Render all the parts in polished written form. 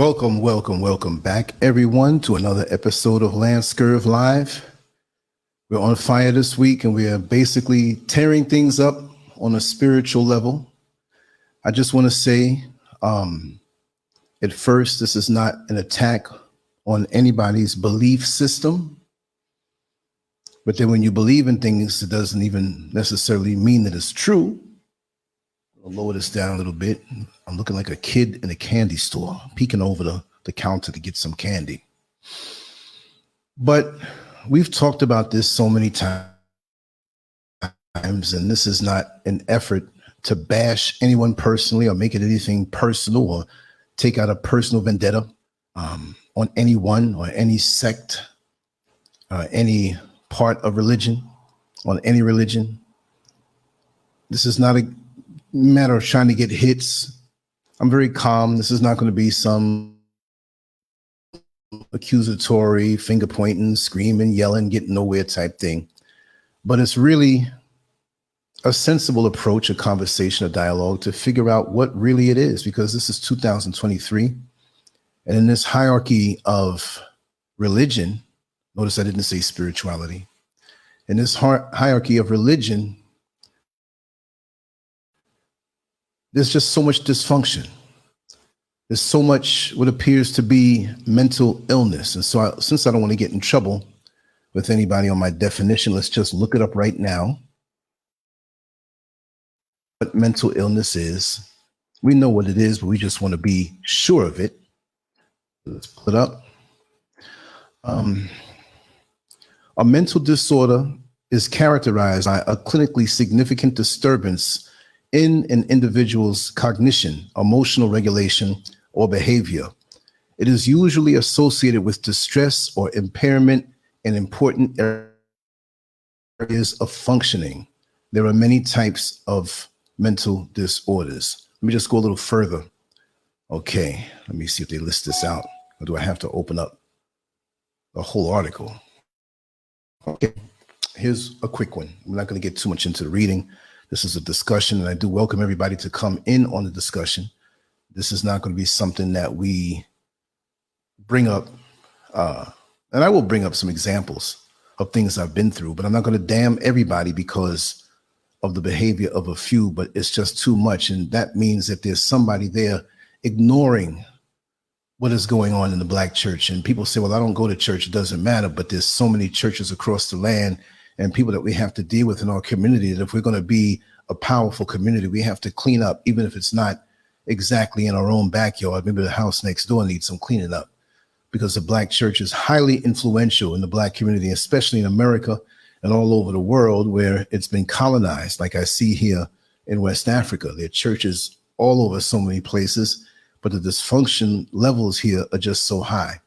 Welcome back, everyone, to another episode of LANCESCURV Live. We're on fire this week, and we are basically tearing things up on a spiritual level. I just want to say, at first, this is not an attack on anybody's belief system. But then when you believe in things, it doesn't even necessarily mean that it's true. I'll lower this down a little bit. I'm looking like a kid in a candy store, peeking over the counter to get some candy. But we've talked about this so many times, and this is not an effort to bash anyone personally or make it anything personal or take out a personal vendetta on anyone or any sect, any part of religion, on any religion. This is not a matter of trying to get hits. I'm very calm. This is not going to be some accusatory, finger pointing, screaming, yelling, getting nowhere type thing. But it's really a sensible approach, a conversation, a dialogue to figure out what really it is, because this is 2023. And in this hierarchy of religion, notice I didn't say spirituality. In this hierarchy of religion, there's just so much dysfunction. There's so much what appears to be mental illness. And so since I don't want to get in trouble with anybody on my definition, let's just look it up right now. What mental illness is. We know what it is, but we just want to be sure of it. Let's pull it up. A mental disorder is characterized by a clinically significant disturbance in an individual's cognition, emotional regulation, or behavior. It is usually associated with distress or impairment in important areas of functioning. There are many types of mental disorders. Let me just go a little further. Okay, let me see if they list this out, or do I have to open up the whole article? Okay, here's a quick one. I'm not going to get too much into the reading. This is a discussion, and I do welcome everybody to come in on the discussion. This is not going to be something that we bring up, and I will bring up some examples of things I've been through, but I'm not going to damn everybody because of the behavior of a few, but it's just too much. And that means that there's somebody there ignoring what is going on in the Black church. And people say, well, I don't go to church, it doesn't matter, but there's so many churches across the land and people that we have to deal with in our community, that if we're going to be a powerful community, we have to clean up, even if it's not exactly in our own backyard. Maybe the house next door needs some cleaning up, because the Black church is highly influential in the Black community, especially in America and all over the world where it's been colonized. Like I see here in West Africa, there are churches all over so many places, but the dysfunction levels here are just so high.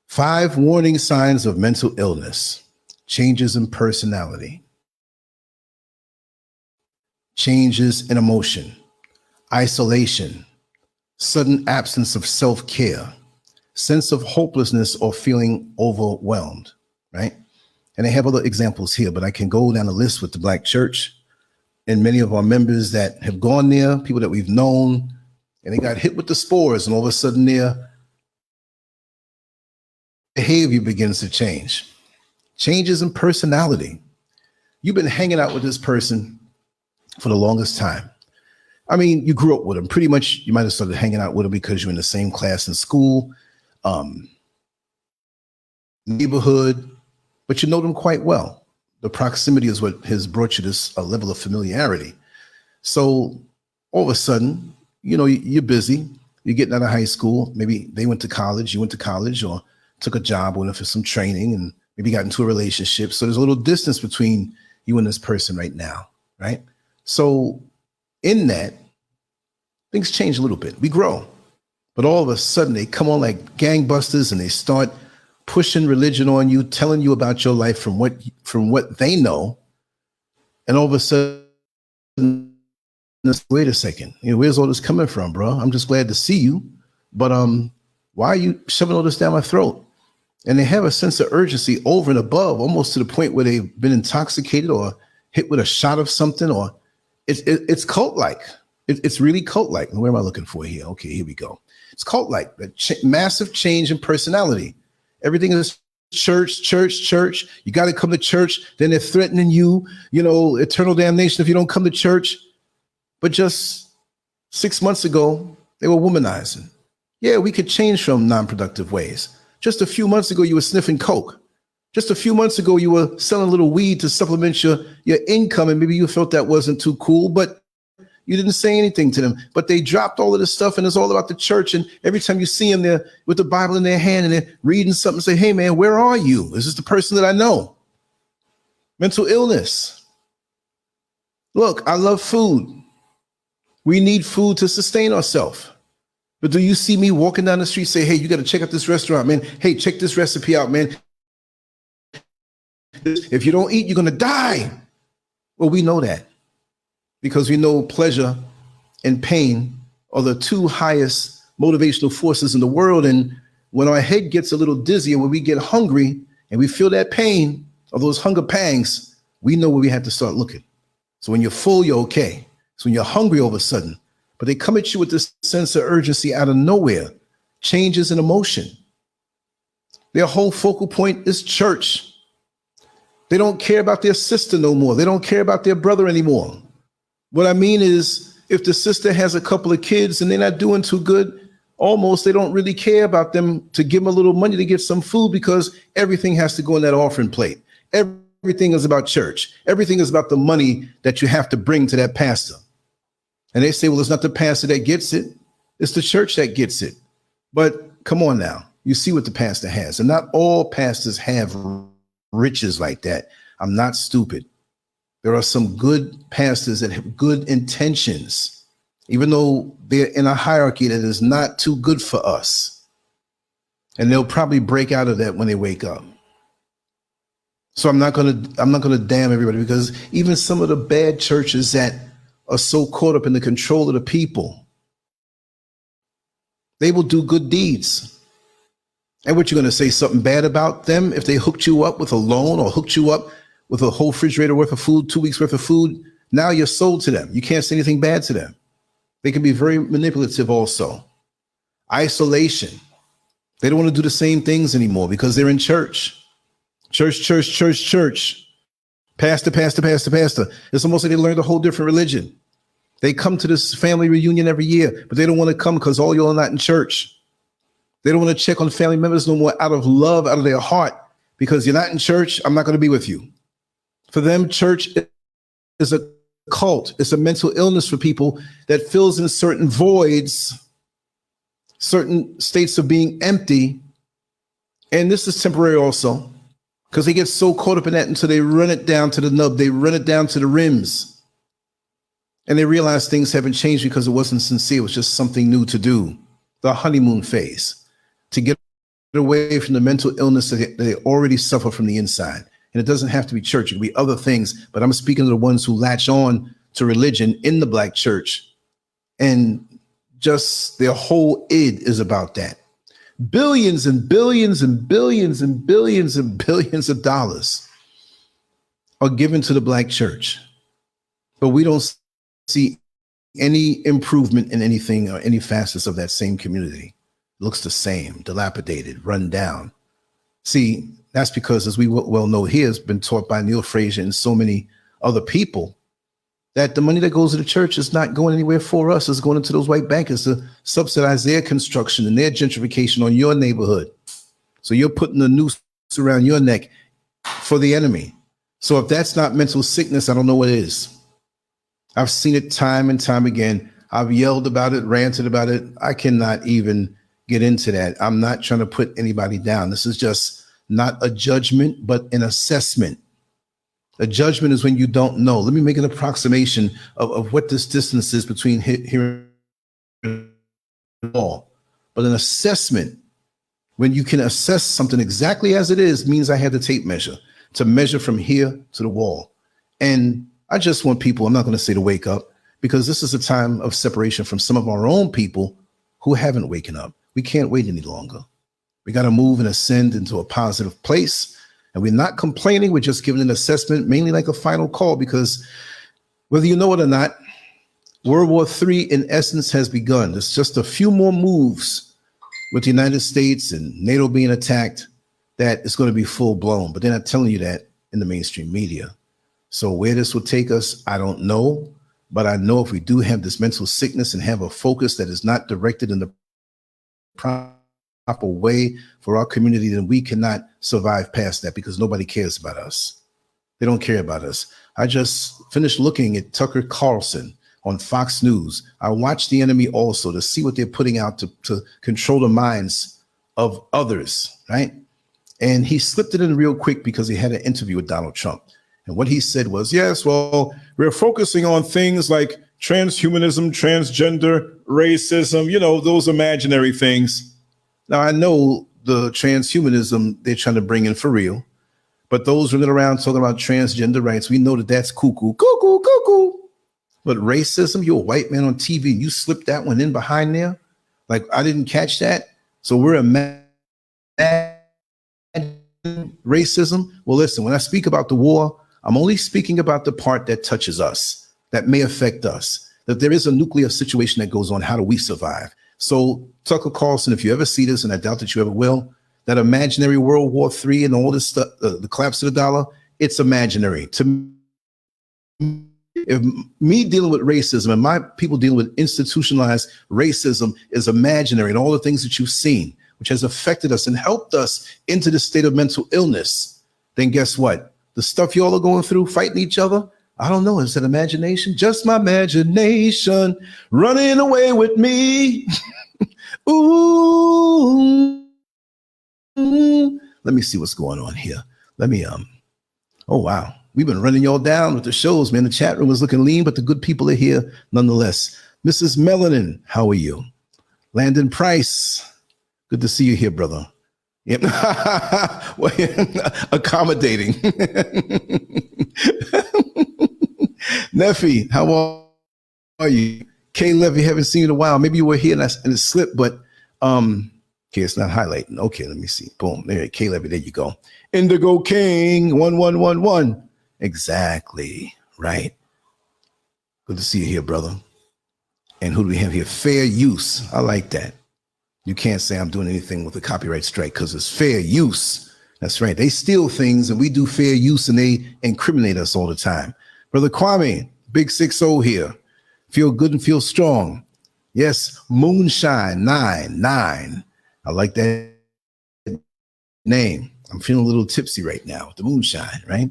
5 warning signs of mental illness. Changes in personality, changes in emotion, isolation, sudden absence of self-care, sense of hopelessness or feeling overwhelmed, right? And I have other examples here, but I can go down the list with the Black church and many of our members that have gone there, people that we've known, and they got hit with the spores, and all of a sudden their behavior begins to change. Changes in personality. You've been hanging out with this person for the longest time. I mean, you grew up with them. Pretty much, you might have started hanging out with them because you're in the same class in school, neighborhood, but you know them quite well. The proximity is what has brought you this level of familiarity. So all of a sudden, you know, you're busy. You're getting out of high school. Maybe they went to college, you went to college, or took a job, went for some training, and maybe got into a relationship. So there's a little distance between you and this person right now, right? So in that, things change a little bit. We grow. But all of a sudden, they come on like gangbusters, and they start pushing religion on you, telling you about your life from what they know. And all of a sudden, wait a second, you know, where's all this coming from, bro? I'm just glad to see you. But why are you shoving all this down my throat? And they have a sense of urgency over and above, almost to the point where they've been intoxicated or hit with a shot of something, or it's cult-like. It's really cult-like. Where am I looking for here? Okay, here we go. It's cult-like, massive change in personality. Everything is church, church, church. You got to come to church. Then they're threatening you, eternal damnation if you don't come to church. But just 6 months ago, they were womanizing. Yeah, we could change from non-productive ways. Just a few months ago, you were sniffing coke. Just a few months ago, you were selling a little weed to supplement your income, and maybe you felt that wasn't too cool, but you didn't say anything to them. But they dropped all of this stuff, and it's all about the church. And every time you see them, they're with the Bible in their hand, and they're reading something, say, hey, man, where are you? Is this the person that I know? Mental illness. Look, I love food. We need food to sustain ourselves. But do you see me walking down the street, say, hey, you got to check out this restaurant, man. Hey, check this recipe out, man. If you don't eat, you're going to die. Well, we know that because we know pleasure and pain are the two highest motivational forces in the world. And when our head gets a little dizzy and when we get hungry and we feel that pain or those hunger pangs, we know where we have to start looking. So when you're full, you're okay. So when you're hungry all of a sudden, but they come at you with this sense of urgency out of nowhere, changes in emotion. Their whole focal point is church. They don't care about their sister no more. They don't care about their brother anymore. What I mean is, if the sister has a couple of kids and they're not doing too good, almost they don't really care about them to give them a little money to get some food because everything has to go in that offering plate. Everything is about church. Everything is about the money that you have to bring to that pastor. And they say, well, it's not the pastor that gets it. It's the church that gets it. But come on now. You see what the pastor has. And not all pastors have riches like that. I'm not stupid. There are some good pastors that have good intentions, even though they're in a hierarchy that is not too good for us. And they'll probably break out of that when they wake up. So I'm not gonna damn everybody, because even some of the bad churches that are so caught up in the control of the people, they will do good deeds. And what, you're going to say something bad about them if they hooked you up with a loan or hooked you up with a whole refrigerator worth of food, 2 weeks worth of food? Now you're sold to them. You can't say anything bad to them. They can be very manipulative also. Isolation. They don't want to do the same things anymore because they're in church. Church, church, church, church. Pastor, pastor, pastor, pastor. It's almost like they learned a whole different religion. They come to this family reunion every year, but they don't want to come because all y'all are not in church. They don't want to check on family members no more out of love, out of their heart, because you're not in church. I'm not going to be with you. For them, church is a cult. It's a mental illness for people that fills in certain voids, certain states of being empty. And this is temporary also, because they get so caught up in that until they run it down to the nub. They run it down to the rims. And they realize things haven't changed because it wasn't sincere. It was just something new to do. The honeymoon phase, to get away from the mental illness that they already suffer from the inside. And it doesn't have to be church. It can be other things. But I'm speaking to the ones who latch on to religion in the Black church. And just their whole id is about that. Billions and billions and billions and billions and billions of dollars are given to the Black church. But we don't see any improvement in anything or any facets of that same community. It looks the same, dilapidated, run down. See, that's because, as we well know here, has been taught by Neil Frazier and so many other people, that the money that goes to the church is not going anywhere for us. It's going into those white bankers to subsidize their construction and their gentrification on your neighborhood. So you're putting a noose around your neck for the enemy. So if that's not mental sickness, I don't know what is. I've seen it time and time again. I've yelled about it, ranted about it. I cannot even get into that. I'm not trying to put anybody down. This is just not a judgment, but an assessment. A judgment is when you don't know. Let me make an approximation of what this distance is between here and the wall. But an assessment, when you can assess something exactly as it is, means I had the tape measure to measure from here to the wall. And I just want people, I'm not going to say to wake up, because this is a time of separation from some of our own people who haven't waken up. We can't wait any longer. We got to move and ascend into a positive place. And we're not complaining. We're just giving an assessment, mainly like a final call, because whether you know it or not, World War III in essence has begun. There's just a few more moves with the United States and NATO being attacked, that it's going to be full blown, but they're not telling you that in the mainstream media. So where this will take us, I don't know, but I know if we do have this mental sickness and have a focus that is not directed in the proper way for our community, then we cannot survive past that, because nobody cares about us. They don't care about us. I just finished looking at Tucker Carlson on Fox News. I watched The Enemy also to see what they're putting out to control the minds of others, right? And he slipped it in real quick because he had an interview with Donald Trump. And what he said was, yes, well, we're focusing on things like transhumanism, transgender, racism, you know, those imaginary things. Now, I know the transhumanism they're trying to bring in for real, but those running around talking about transgender rights, we know that that's cuckoo, cuckoo, cuckoo. But racism, you're a white man on TV, and you slipped that one in behind there? Like, I didn't catch that? So we're racism? Well, listen, when I speak about the war, I'm only speaking about the part that touches us, that may affect us, that there is a nuclear situation that goes on. How do we survive? So Tucker Carlson, if you ever see this, and I doubt that you ever will, that imaginary World War III and all this stuff, the collapse of the dollar, it's imaginary. To me, if me dealing with racism and my people dealing with institutionalized racism is imaginary, and all the things that you've seen, which has affected us and helped us into this state of mental illness, then guess what? The stuff y'all are going through, fighting each other, I don't know, is it imagination? Just my imagination running away with me. Ooh. Let me see what's going on here. Let me, oh, wow. We've been running y'all down with the shows, man. The chat room is looking lean, but the good people are here nonetheless. Mrs. Melanin, how are you? Landon Price, good to see you here, brother. Yep. Accommodating. Neffy, how are you? Kay Levy, haven't seen you in a while. Maybe you were here and it slipped, but okay, it's not highlighting. Okay, let me see. Boom. There, Kay Levy, there you go. Indigo King, 1111. Exactly. Right. Good to see you here, brother. And who do we have here? Fair use. I like that. You can't say I'm doing anything with a copyright strike because it's fair use. That's right. They steal things and we do fair use and they incriminate us all the time. Brother Kwame, Big 6-0 here. Feel good and feel strong. Yes, Moonshine 99. I like that name. I'm feeling a little tipsy right now with the moonshine, right?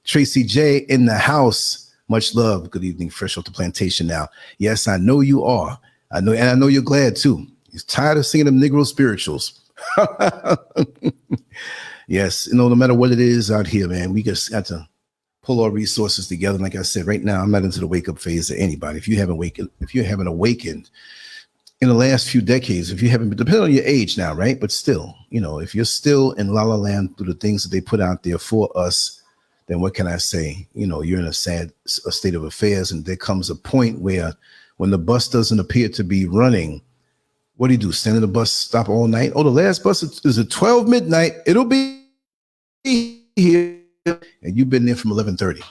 Tracy J in the house. Much love. Good evening, fresh off the plantation now. Yes, I know you are. I know, and I know you're glad too. He's tired of singing them Negro spirituals. Yes, you know, no matter what it is out here, man, we just got to pull our resources together. Like I said, right now, I'm not into the wake up phase of anybody. If you haven't awakened in the last few decades, if you haven't, depending on your age now, right? But still, you know, if you're still in La La Land through the things that they put out there for us, then what can I say? You know, you're in a sad state of affairs, and there comes a point where when the bus doesn't appear to be running, what do you do? Stand in the bus stop all night? Oh, the last bus is at 12 midnight. It'll be here. And you've been there from 11:30.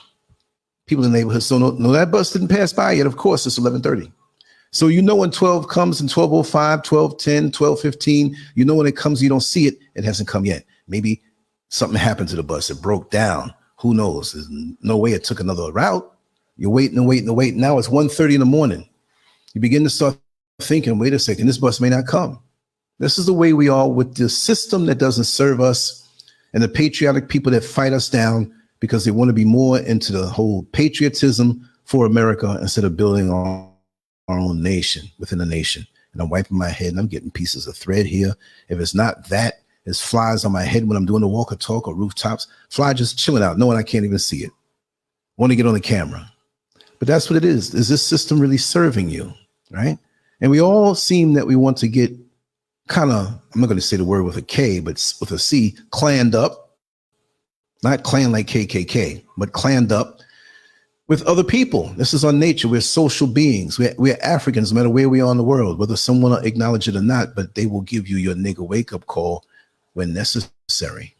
People in the neighborhood, so no, that bus didn't pass by yet. Of course, it's 11:30. So you know when 12 comes and 12:05, 12:10, 12:15, you know when it comes, you don't see it, it hasn't come yet. Maybe something happened to the bus. It broke down. Who knows? There's no way it took another route. You're waiting and waiting and waiting. Now it's 1:30 in the morning. You begin to start thinking, wait a second, this bus may not come. This is the way we are with the system that doesn't serve us and the patriotic people that fight us down because they want to be more into the whole patriotism for America instead of building our own nation within a nation. And I'm wiping my head and I'm getting pieces of thread here. If it's not that, there's flies on my head when I'm doing the walk or talk or rooftops. Fly just chilling out, knowing I can't even see it. Want to get on the camera. But that's what it is. Is this system really serving you? Right? And we all seem that we want to get kind of, I'm not going to say the word with a K, but with a C, clanned up. Not clan like KKK, but clanned up with other people. This is our nature. We're social beings. We're Africans, no matter where we are in the world, whether someone will acknowledge it or not, but they will give you your nigga wake-up call when necessary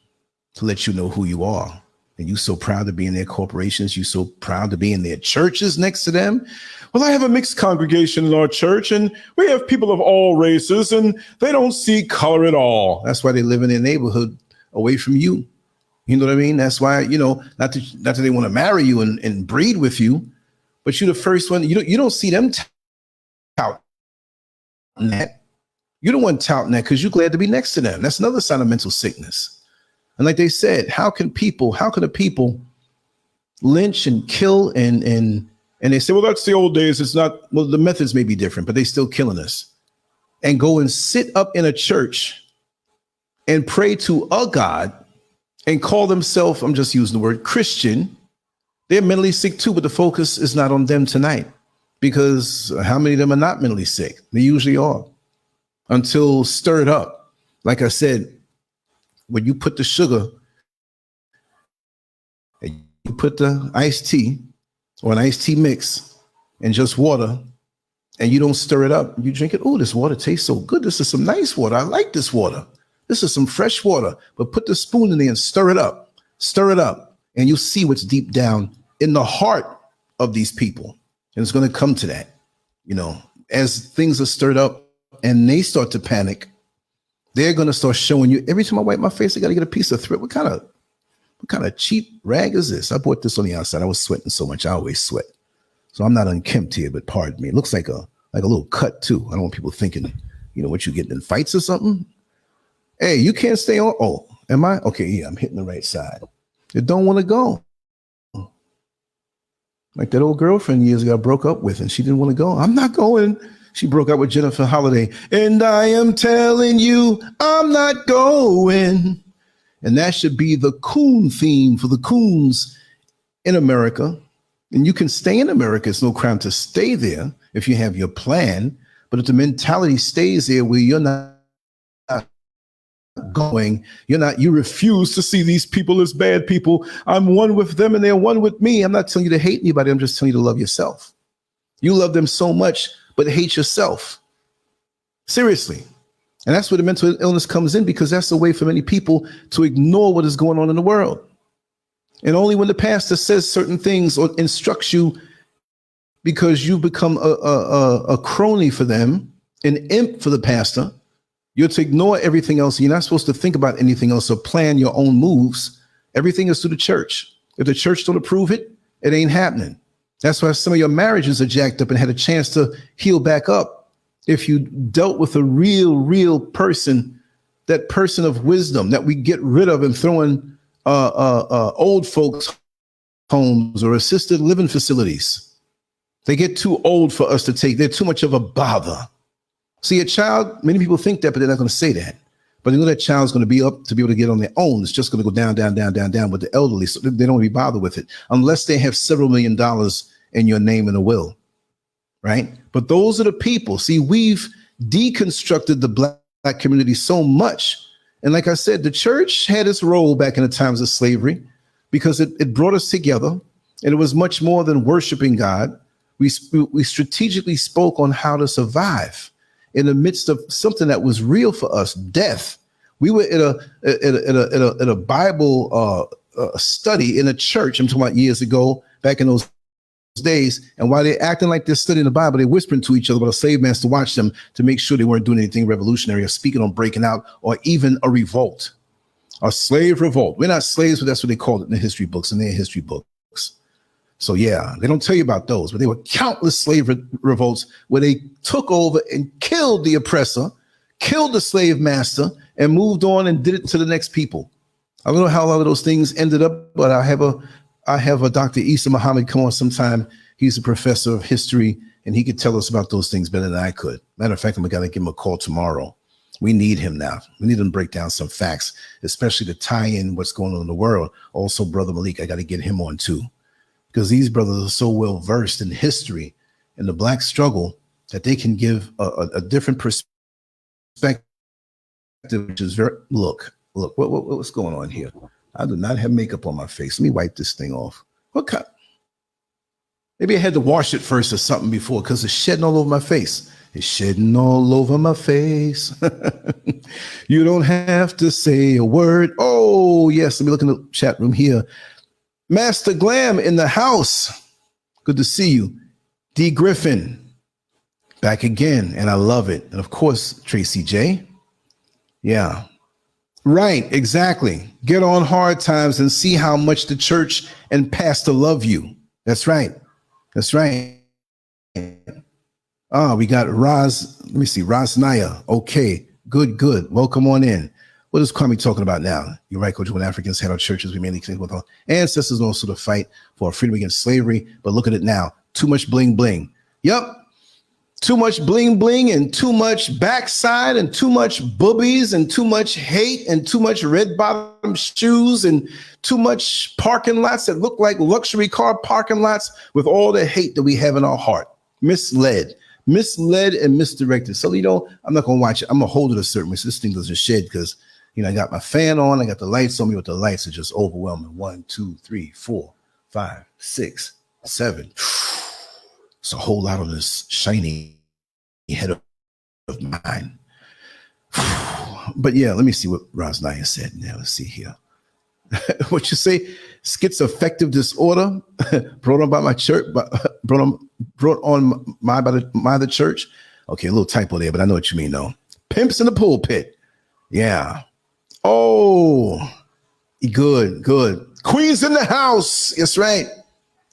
to let you know who you are. And you so proud to be in their corporations. You so proud to be in their churches next to them. Well, I have a mixed congregation in our church, and we have people of all races, and they don't see color at all. That's why they live in their neighborhood away from you. You know what I mean? That's why, you know, not that they want to marry you and breed with you, but you're the first one. You don't see them touting that. You don't want touting that because you're glad to be next to them. That's another sign of mental sickness. And like they said, how can the people lynch and kill and they say, well, that's the old days. It's not, well, the methods may be different, but they still killing us. And go and sit up in a church and pray to a God and call themselves, I'm just using the word Christian. They're mentally sick too, but the focus is not on them tonight, because how many of them are not mentally sick? They usually are, until stirred up. Like I said, when you put the sugar and you put the iced tea or an iced tea mix and just water, and you don't stir it up, you drink it. Oh, this water tastes so good. This is some nice water. I like this water. This is some fresh water. But put the spoon in there and stir it up, and you'll see what's deep down in the heart of these people. And it's going to come to that, you know, as things are stirred up and they start to panic. They're going to start showing you, every time I wipe my face, I got to get a piece of thread. What kind of cheap rag is this? I bought this on the outside. I was sweating so much. I always sweat. So I'm not unkempt here, but pardon me. It looks like a little cut too. I don't want people thinking, you know, what you getting in fights or something. Hey, you can't stay on. Oh, am I? Okay. Yeah, I'm hitting the right side. It don't want to go. Like that old girlfriend years ago I broke up with, and she didn't want to go. I'm not going. She broke up with Jennifer Holiday. And I am telling you, I'm not going. And that should be the coon theme for the coons in America. And you can stay in America. It's no crime to stay there if you have your plan. But if the mentality stays there where you're not going, you refuse to see these people as bad people. I'm one with them and they're one with me. I'm not telling you to hate anybody. I'm just telling you to love yourself. You love them so much, but hate yourself. Seriously. And that's where the mental illness comes in, because that's a way for many people to ignore what is going on in the world. And only when the pastor says certain things or instructs you, because you become a crony for them, an imp for the pastor, you're to ignore everything else. You're not supposed to think about anything else or plan your own moves. Everything is through the church. If the church don't approve it, it ain't happening. That's why some of your marriages are jacked up and had a chance to heal back up. If you dealt with a real person, that person of wisdom that we get rid of and throw in old folks' homes or assisted living facilities. They get too old for us to take. They're too much of a bother. See, a child, many people think that, but they're not going to say that. But they know that child's going to be up to be able to get on their own. It's just going to go down with the elderly. So they don't want to be bothered with it unless they have several $1 million in your name in a will. Right. But those are the people. See, we've deconstructed the black community so much. And like I said, the church had its role back in the times of slavery because it brought us together. And it was much more than worshiping God. We strategically spoke on how to survive in the midst of something that was real for us, death. We were in a Bible study in a church. I'm talking about years ago, back in those days. And while they're acting like they're studying the Bible, they're whispering to each other about a slave master to watch them to make sure they weren't doing anything revolutionary or speaking on breaking out or even a revolt, a slave revolt. We're not slaves, but that's what they called it in the history books, in their history books. So yeah, they don't tell you about those, but there were countless slave revolts where they took over and killed the oppressor, killed the slave master, and moved on and did it to the next people. I don't know how a lot of those things ended up, but I have a Dr. Isa Muhammad come on sometime. He's a professor of history, and he could tell us about those things better than I could. Matter of fact, I'm going to give him a call tomorrow. We need him now. We need him to break down some facts, especially to tie in what's going on in the world. Also, Brother Malik, I got to get him on too, because these brothers are so well versed in history and the black struggle that they can give a different perspective, which is very, look, what's going on here? I do not have makeup on my face. Let me wipe this thing off. What kind? Maybe I had to wash it first or something before, because it's shedding all over my face. It's shedding all over my face. You don't have to say a word. Oh, yes. Let me look in the chat room here. Master Glam in the house. Good to see you. D. Griffin, back again, and I love it. And of course, Tracy J. Yeah. Right, exactly. Get on hard times and see how much the church and pastor love you. That's right. That's right. We got Roz. Let me see. Roz Naya. Okay, good. Welcome on in. What is Kwame talking about now? You're right, Coach. When Africans had our churches, we mainly connected with our ancestors and also to fight for freedom against slavery. But look at it now. Too much bling bling. Yup. Too much bling bling and too much backside and too much boobies and too much hate and too much red bottom shoes and too much parking lots that look like luxury car parking lots with all the hate that we have in our heart. Misled and misdirected. So, I'm not going to watch it. I'm going to hold it a certain way so this thing doesn't shed because, I got my fan on. I got the lights on me, but the lights are just overwhelming. 1, 2, 3, 4, 5, 6, 7. It's a whole lot of this shiny head of mine. But yeah, let me see what Rosnaya said. Now let's see here. What you say? Schizoaffective disorder brought on by my church, brought on by the church. Okay, a little typo there, but I know what you mean though. Pimps in the pulpit. Yeah. Oh, good. Queens in the house. That's right.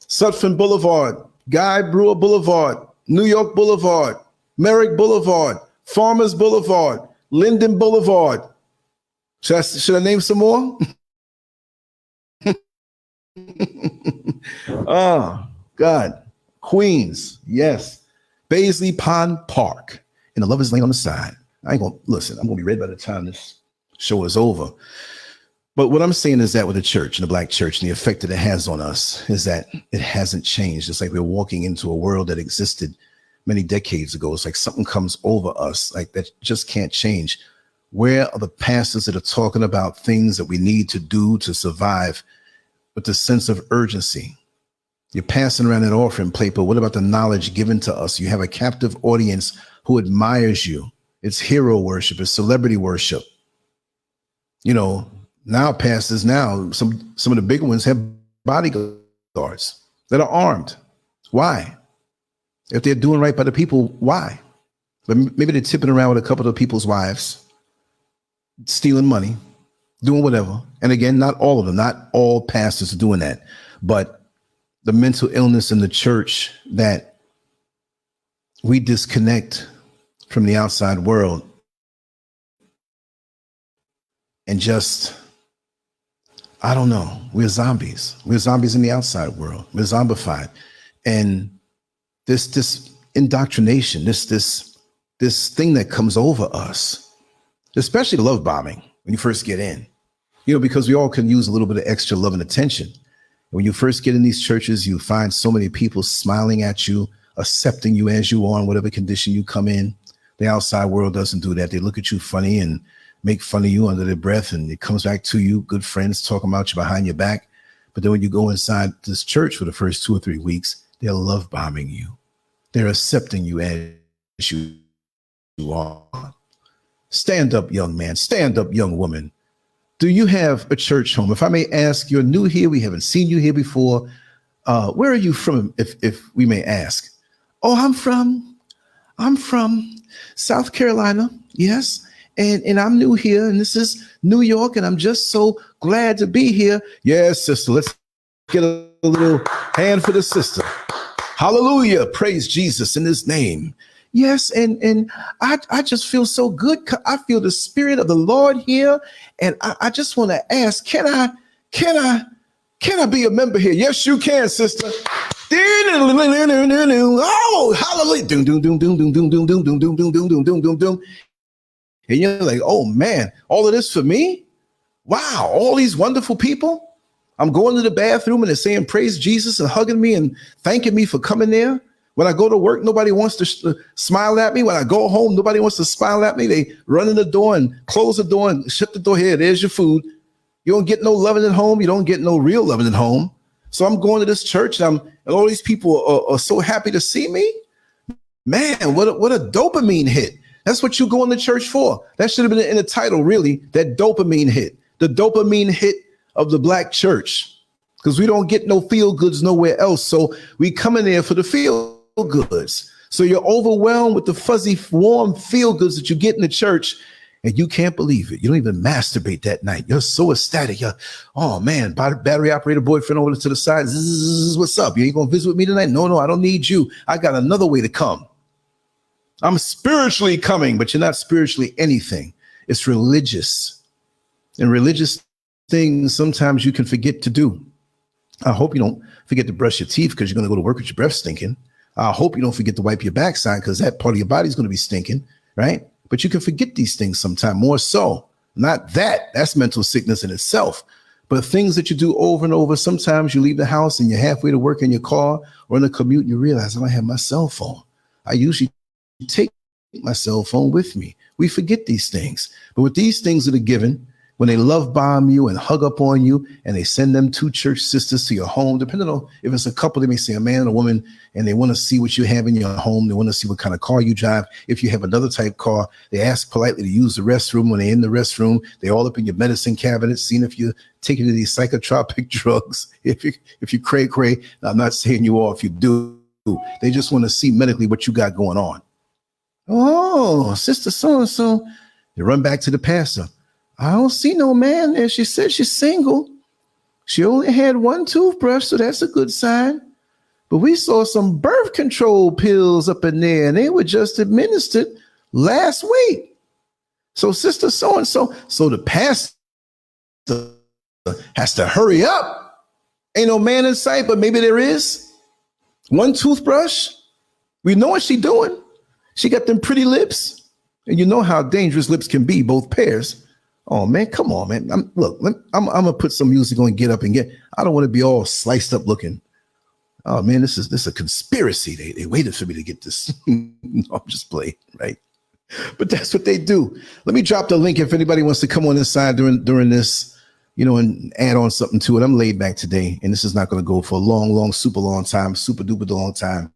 Sutphin Boulevard, Guy Brewer Boulevard, New York Boulevard, Merrick Boulevard, Farmers Boulevard, Linden Boulevard. Should I name some more? Oh, God. Queens, yes. Baisley Pond Park, and the Lovers Lane on the side. I ain't gonna listen. I'm gonna be ready by the time this show is over. But what I'm saying is that with the church and the black church and the effect that it has on us is that it hasn't changed. It's like we're walking into a world that existed many decades ago. It's like something comes over us like that just can't change. Where are the pastors that are talking about things that we need to do to survive with the sense of urgency? You're passing around that offering plate, but what about the knowledge given to us? You have a captive audience who admires you. It's hero worship. It's celebrity worship. Now pastors, some of the big ones have bodyguards that are armed. Why? If they're doing right by the people, why? But maybe they're tipping around with a couple of people's wives, stealing money, doing whatever. And again, not all of them, not all pastors are doing that, but the mental illness in the church that we disconnect from the outside world and just, I don't know, we're zombies. We're zombies in the outside world. We're zombified. And this indoctrination, this thing that comes over us, especially the love bombing when you first get in, because we all can use a little bit of extra love and attention. When you first get in these churches, you find so many people smiling at you, accepting you as you are in whatever condition you come in. The outside world doesn't do that. They look at you funny and make fun of you under their breath, and it comes back to you, good friends talking about you behind your back. But then when you go inside this church for the first 2 or 3 weeks, they're love bombing you. They're accepting you as you are. Stand up, young man. Stand up, young woman. Do you have a church home? If I may ask, you're new here. We haven't seen you here before. Where are you from, if we may ask? Oh, I'm from South Carolina. Yes. And I'm new here, and this is New York, and I'm just so glad to be here. Yes, sister. Let's get a little hand for the sister. Hallelujah. Praise Jesus in his name. Yes, and I just feel so good. I feel the spirit of the Lord here, and I just want to ask, can I be a member here? Yes, you can, sister. Oh, hallelujah. Doom, doom, doom, doom, doom, doom, doom, doom, doom, doom, doom, doom, doom, doom, doom. And you're like, oh man, all of this for me? Wow, all these wonderful people. I'm going to the bathroom and they're saying praise Jesus and hugging me and thanking me for coming there. When I go to work, nobody wants to smile at me. When I go home, nobody wants to smile at me. They run in the door and close the door and shut the door. Here, there's your food. You don't get no loving at home. You don't get no real loving at home. So I'm going to this church and all these people are so happy to see me. Man, what a dopamine hit. That's what you go in the church for. That should have been in the title, really, that dopamine hit. The dopamine hit of the black church. because we don't get no feel goods nowhere else. So we come in there for the feel goods. So you're overwhelmed with the fuzzy, warm feel goods that you get in the church, and you can't believe it. You don't even masturbate that night. You're so ecstatic. You're, oh man, battery operator boyfriend over to the side. Zzz, what's up? You ain't gonna visit with me tonight? No, I don't need you. I got another way to come. I'm spiritually coming, but you're not spiritually anything. It's religious. And religious things sometimes you can forget to do. I hope you don't forget to brush your teeth because you're going to go to work with your breath stinking. I hope you don't forget to wipe your backside because that part of your body is going to be stinking, right? But you can forget these things sometime, more so. Not that. That's mental sickness in itself. But things that you do over and over, sometimes you leave the house and you're halfway to work in your car or in the commute, you realize I don't have my cell phone. I usually take my cell phone with me. We forget these things. But with these things that are given, when they love bomb you and hug up on you and they send them two church sisters to your home, depending on if it's a couple, they may say a man and a woman, and they want to see what you have in your home. They want to see what kind of car you drive. If you have another type car, they ask politely to use the restroom. When they're in the restroom, they all up in your medicine cabinet, seeing if you're taking these psychotropic drugs. If you cray, I'm not saying you are if you do. They just want to see medically what you got going on. Oh, sister so-and-so. They run back to the pastor. I don't see no man there. She said she's single. She only had one toothbrush, so that's a good sign. But we saw some birth control pills up in there, and they were just administered last week. So sister so-and-so. So the pastor has to hurry up. Ain't no man in sight, but maybe there is. One toothbrush. We know what she doing. She got them pretty lips. And you know how dangerous lips can be, both pairs. Oh, man, come on, man. I'm going to put some music on Get Up and Get. I don't want to be all sliced up looking. Oh, man, this is a conspiracy. They waited for me to get this. No, I'm just playing, right? But that's what they do. Let me drop the link if anybody wants to come on inside during this, and add on something to it. I'm laid back today, and this is not going to go for a long, super long time, super duper long time.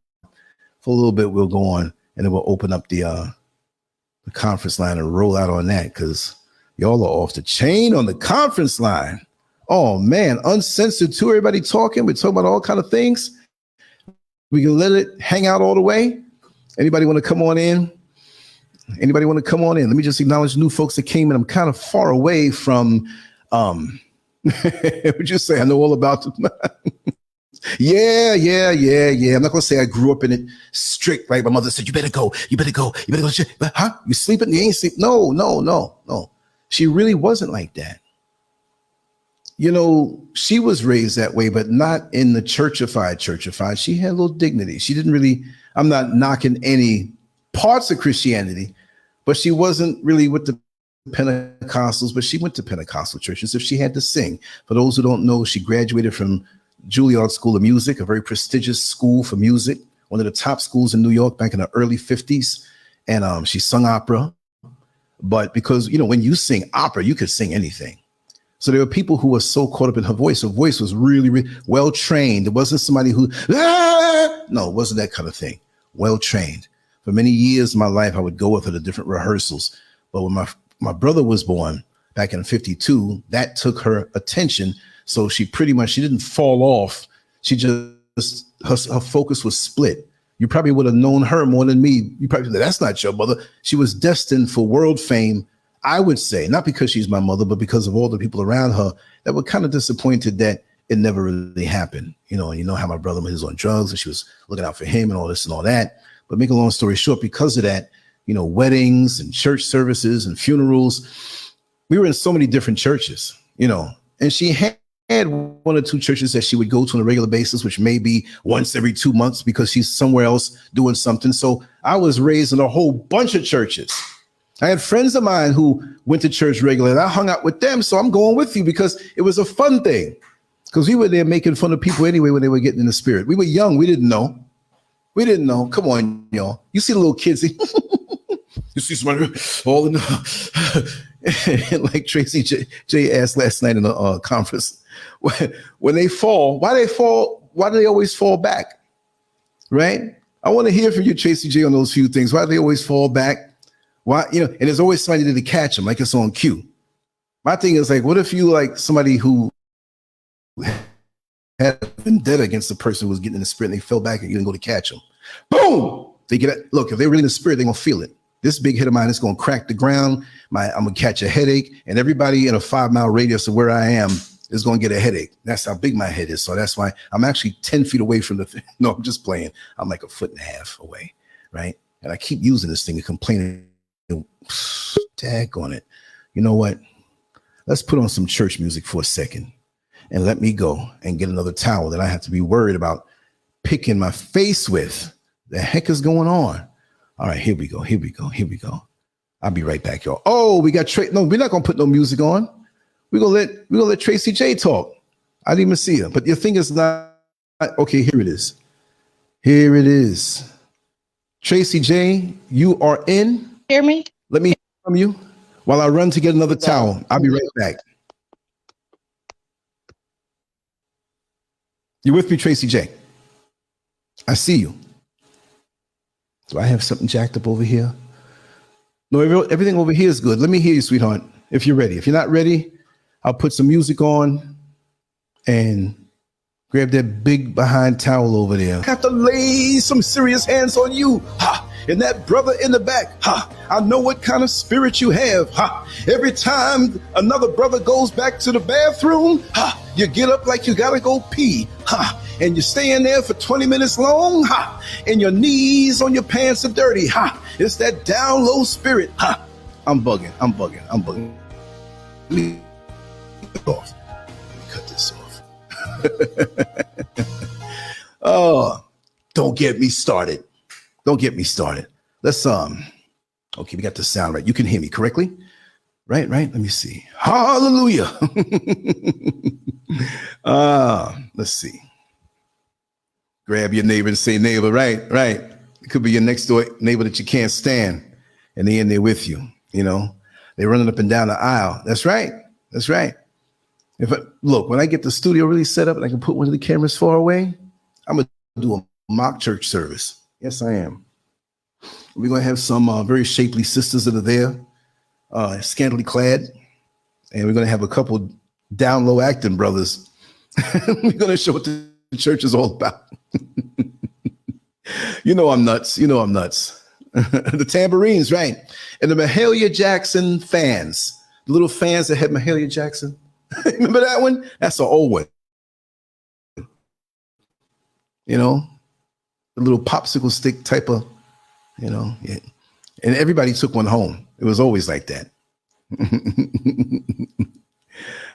For a little bit, we'll go on, and then we'll open up the conference line and roll out on that because y'all are off the chain on the conference line. Oh, man, uncensored too. Everybody talking. We're talking about all kind of things. We can let it hang out all the way. Anybody want to come on in? Anybody want to come on in? Let me just acknowledge new folks that came in. I'm kind of far away from, would you say I know all about them? Yeah. I'm not going to say I grew up in it strict, right? My mother said, you better go. Huh? You sleeping? You ain't sleeping? No. She really wasn't like that. She was raised that way, but not in the churchified. She had a little dignity. She didn't really, I'm not knocking any parts of Christianity, but she wasn't really with the Pentecostals, but she went to Pentecostal churches if she had to sing. For those who don't know, she graduated from Juilliard School of Music, a very prestigious school for music, one of the top schools in New York back in the early 50s. And she sung opera. But because, when you sing opera, you could sing anything. So there were people who were so caught up in her voice. Her voice was really, really well trained. It wasn't somebody who, no, it wasn't that kind of thing. Well trained. For many years of my life, I would go with her to different rehearsals. But when my brother was born back in 52, that took her attention. So she didn't fall off. She just, her focus was split. You probably would have known her more than me. You probably said, that's not your mother. She was destined for world fame, I would say, not because she's my mother, but because of all the people around her that were kind of disappointed that it never really happened. And you know how my brother was on drugs and she was looking out for him and all this and all that. But make a long story short, because of that, weddings and church services and funerals, we were in so many different churches, and she had one or two churches that she would go to on a regular basis, which may be once every 2 months because she's somewhere else doing something. So I was raised in a whole bunch of churches. I had friends of mine who went to church regularly and I hung out with them. So I'm going with you because it was a fun thing because we were there making fun of people anyway when they were getting in the spirit. We were young. We didn't know. Come on, y'all. You see the little kids. You see somebody all in the, like Tracy J asked last night in the conference, when they fall, why do they always fall back? Right? I want to hear from you, Tracy J, on those few things. Why do they always fall back? Why, and there's always somebody to catch them, like it's on cue. My thing is like, what if you like somebody who had a vendetta against the person who was getting in the spirit, and they fell back and you didn't go to catch them. Boom! They get it. Look, if they're really in the spirit, they're gonna feel it. This big hit of mine is gonna crack the ground. I'm gonna catch a headache, and everybody in a 5-mile radius of where I am is gonna get a headache. That's how big my head is. So that's why I'm actually 10 feet away from the thing. No, I'm just playing. I'm like a 1.5 feet away, right? And I keep using this thing and complaining. Tag on it. You know what? Let's put on some church music for a second and let me go and get another towel that I have to be worried about picking my face with. The heck is going on? All right, here we go. Here we go. Here we go. I'll be right back, y'all. Oh, we got no, we're not gonna put no music on. We're gonna let Tracy J talk. I didn't even see her, but your thing is not okay. Here it is. Here it is. Tracy J, you are in. Hear me? Let me hear from you while I run to get another towel. I'll be right back. You with me, Tracy J? I see you. Do I have something jacked up over here? No, everything over here is good. Let me hear you, sweetheart, if you're ready. If you're not ready, I'll put some music on and grab that big behind towel over there. I have to lay some serious hands on you. Ha! And that brother in the back. Ha! I know what kind of spirit you have. Ha! Every time another brother goes back to the bathroom, ha! You get up like you gotta go pee. Ha! And you stay in there for 20 minutes long. Ha! And your knees on your pants are dirty. Ha! It's that down low spirit. Ha! I'm bugging. I'm bugging. I'm bugging. Let me cut this off. Oh, don't get me started. Don't get me started. Let's okay, we got the sound right. You can hear me correctly? Right? Let me see. Hallelujah. Let's see. Grab your neighbor and say, neighbor, right. It could be your next door neighbor that you can't stand, and they're in there with you. You know, they're running up and down the aisle. That's right. Look, when I get the studio really set up and I can put one of the cameras far away, I'm gonna do a mock church service. Yes, I am. We're gonna have some very shapely sisters that are there, scantily clad, and we're gonna have a couple down low acting brothers. We're gonna show what the church is all about. You know I'm nuts. The tambourines, right? And the Mahalia Jackson fans, the little fans that had Mahalia Jackson. Remember that one? That's an old one. You know, the little popsicle stick type of, yeah. And everybody took one home. It was always like that.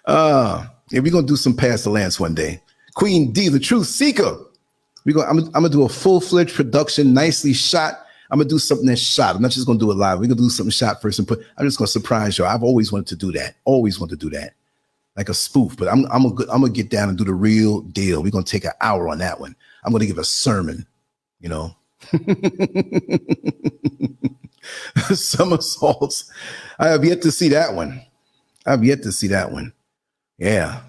Yeah, we're gonna do some Pass the Lance one day. Queen D, the truth seeker. I'm gonna do a full-fledged production, nicely shot. I'm gonna do something that's shot. I'm not just gonna do it live. We're gonna do something shot first and I'm just gonna surprise y'all. I've always wanted to do that. Like a spoof, but I'm gonna get down and do the real deal. We're gonna take an hour on that one. I'm gonna give a sermon, you know. Somersaults. I have yet to see that one. Yeah.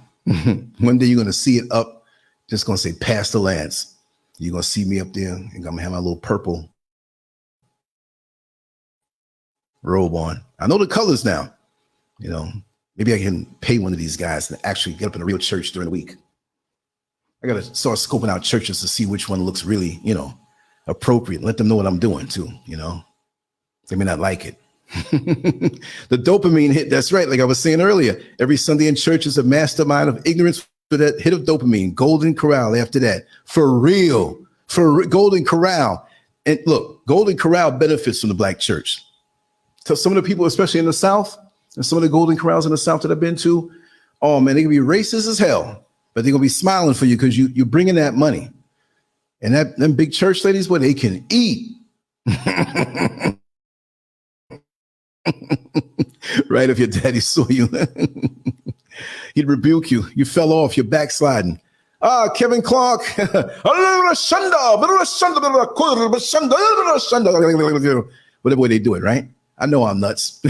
One day you're gonna see it up, just gonna say Pass the Lance. You're gonna see me up there, and I'm gonna have my little purple robe on. I know the colors now, you know. Maybe I can pay one of these guys to actually get up in a real church during the week. I got to start scoping out churches to see which one looks really, appropriate. Let them know what I'm doing too, They may not like it. The dopamine hit, that's right. Like I was saying earlier, every Sunday in church is a mastermind of ignorance for that hit of dopamine. Golden Corral after that. For real. Golden Corral. And look, Golden Corral benefits from the black church. So some of the people, especially in the South, and some of the Golden Corrals in the South that I've been to, oh man, they can be racist as hell, but they're gonna be smiling for you because you're bringing that money. And them big church ladies, boy, they can eat. Right, if your daddy saw you, he'd rebuke you. You fell off, you're backsliding. Kevin Clark. Whatever way they do it, right? I know I'm nuts.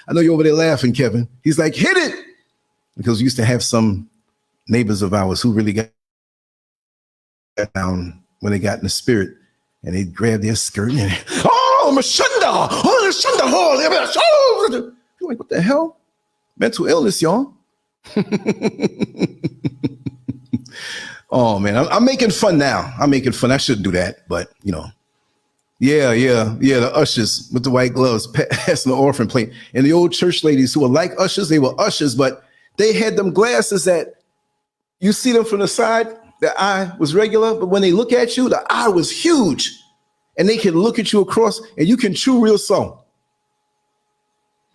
I know you're over there laughing, Kevin. He's like, hit it. Because we used to have some neighbors of ours who really got down when they got in the spirit, and they'd grab their skirt and, Mashunda! Oh, Mashunda! Oh, you're like, what the hell? Mental illness, y'all. Oh man, I'm making fun now. I'm making fun. I shouldn't do that, but you know. Yeah. The ushers with the white gloves passing the orphan plate. And the old church ladies who were like ushers, they were ushers, but they had them glasses that you see them from the side, the eye was regular, but when they look at you, the eye was huge. And they can look at you across and you can chew real slow.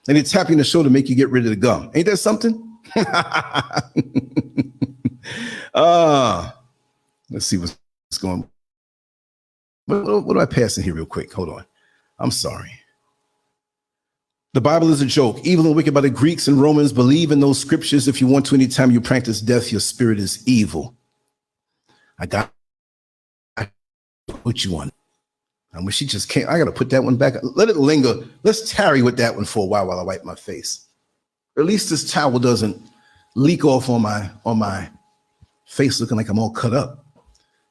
And they tap you in the shoulder to make you get rid of the gum. Ain't that something? Let's see what's going on. What do I pass in here real quick? Hold on. I'm sorry. The Bible is a joke. Evil and wicked by the Greeks and Romans. Believe in those scriptures if you want to. Anytime you practice death, your spirit is evil. I put you on. And when she just came, I got to put that one back. Let it linger. Let's tarry with that one for a while I wipe my face. Or at least this towel doesn't leak off on my face looking like I'm all cut up.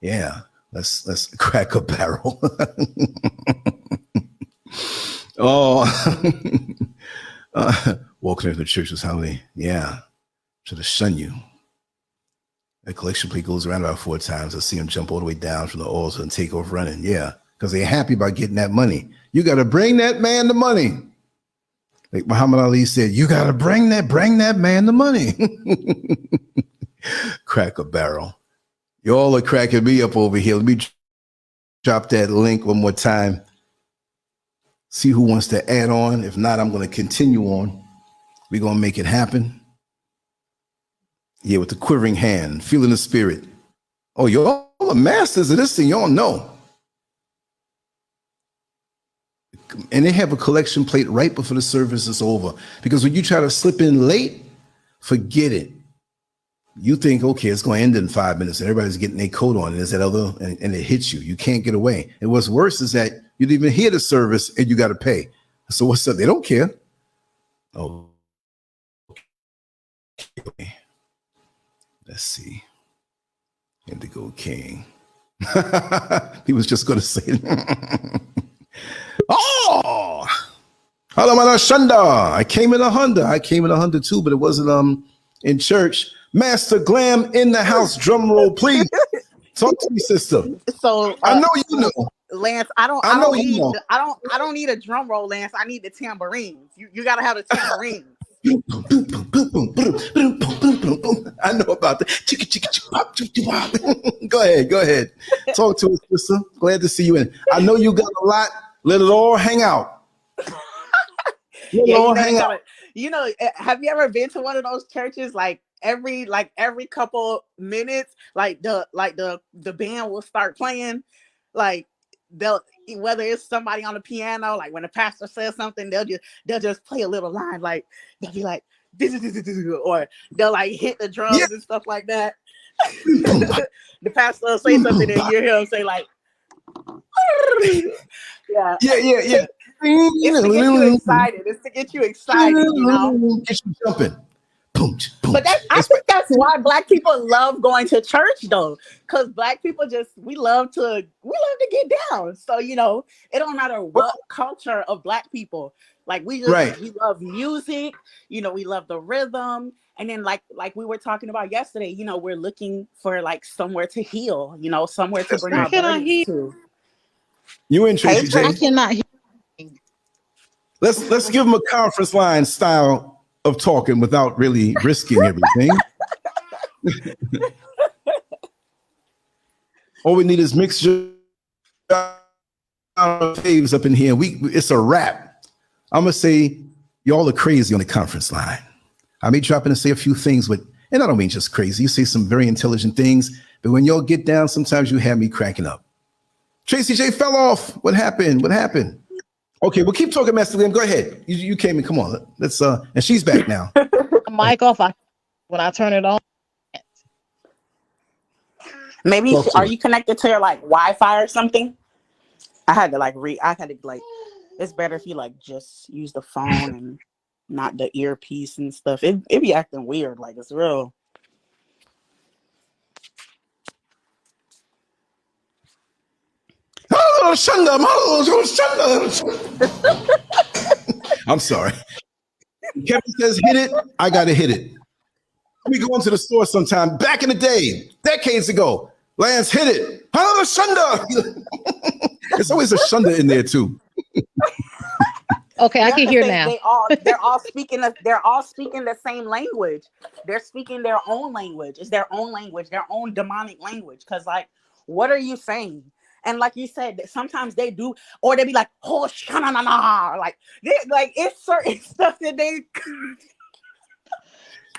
Yeah. Let's crack a barrel. Walking into the church was how they, should have shunned you. That collection plate goes around about 4 times. I see them jump all the way down from the altar and take off running. Yeah, because they're happy about getting that money. You got to bring that man the money. Like Muhammad Ali said, you got to bring that man the money. Crack a barrel. Y'all are cracking me up over here. Let me drop that link one more time. See who wants to add on. If not, I'm going to continue on. We're going to make it happen. Yeah, with the quivering hand, feeling the spirit. Oh, y'all are masters of this thing. Y'all know. And they have a collection plate right before the service is over. Because when you try to slip in late, forget it. You think, okay, it's going to end in 5 minutes. And everybody's getting their coat on. And there's that other, and it hits you. You can't get away. And what's worse is that you didn't even hear the service and you got to pay. So what's up? They don't care. Oh, okay. Let's see. Indigo King. He was just going to say it. Oh, hello, Shanda. I came in a Honda. I came in a Honda too, but it wasn't in church. Master Glam in the house. Drum roll, please. Talk to me, sister. So I know you know, Lance. I don't need a drum roll, Lance. I need the tambourines. You gotta have the tambourines. I know about that. Go ahead. Talk to us, sister. Glad to see you in. I know you got a lot. Let it all hang out. Hang out. You know, have you ever been to one of those churches every couple minutes, the band will start playing, they'll, whether it's somebody on the piano, like when the pastor says something, they'll just play a little line, they'll be like, or they'll hit the drums and stuff like that. The pastor will say something and you hear him say yeah. It's to get you excited. You know? Get you jumping. But I think that's why Black people love going to church, though, because Black people we love to get down. So you know, it don't matter what culture of Black people. We love music. You know, we love the rhythm, and then like we were talking about yesterday. You know, we're looking for somewhere to heal. You know, somewhere to bring our burdens to. You in Tracy J? I cannot hear. Let's give them a conference line style of talking without really risking everything. All we need is mixture faves up in here. It's a wrap. I'm gonna say y'all are crazy on the conference line. I may drop in and say a few things, and I don't mean just crazy. You say some very intelligent things, but when y'all get down, sometimes you have me cracking up. Tracy J fell off. What happened? Okay, we'll keep talking, Master Liam. Go ahead. You came in. Come on. Let's and she's back now. Mic off. When I turn it on. Maybe are you connected to your Wi-Fi or something? I had to it's better if you just use the phone and not the earpiece and stuff. It be acting weird, it's real. I'm sorry. Kevin says hit it. I gotta hit it. We go into the store sometime. Back in the day, decades ago, Lance hit it. Another shunda. It's always a shunda in there too. Okay, I Yeah, can 'cause hear now. they're all speaking the same language. They're speaking their own language. It's their own language, their own demonic language. Cause like, what are you saying? And like you said, sometimes they do, or they be like, oh shana na na, like it's certain stuff that they.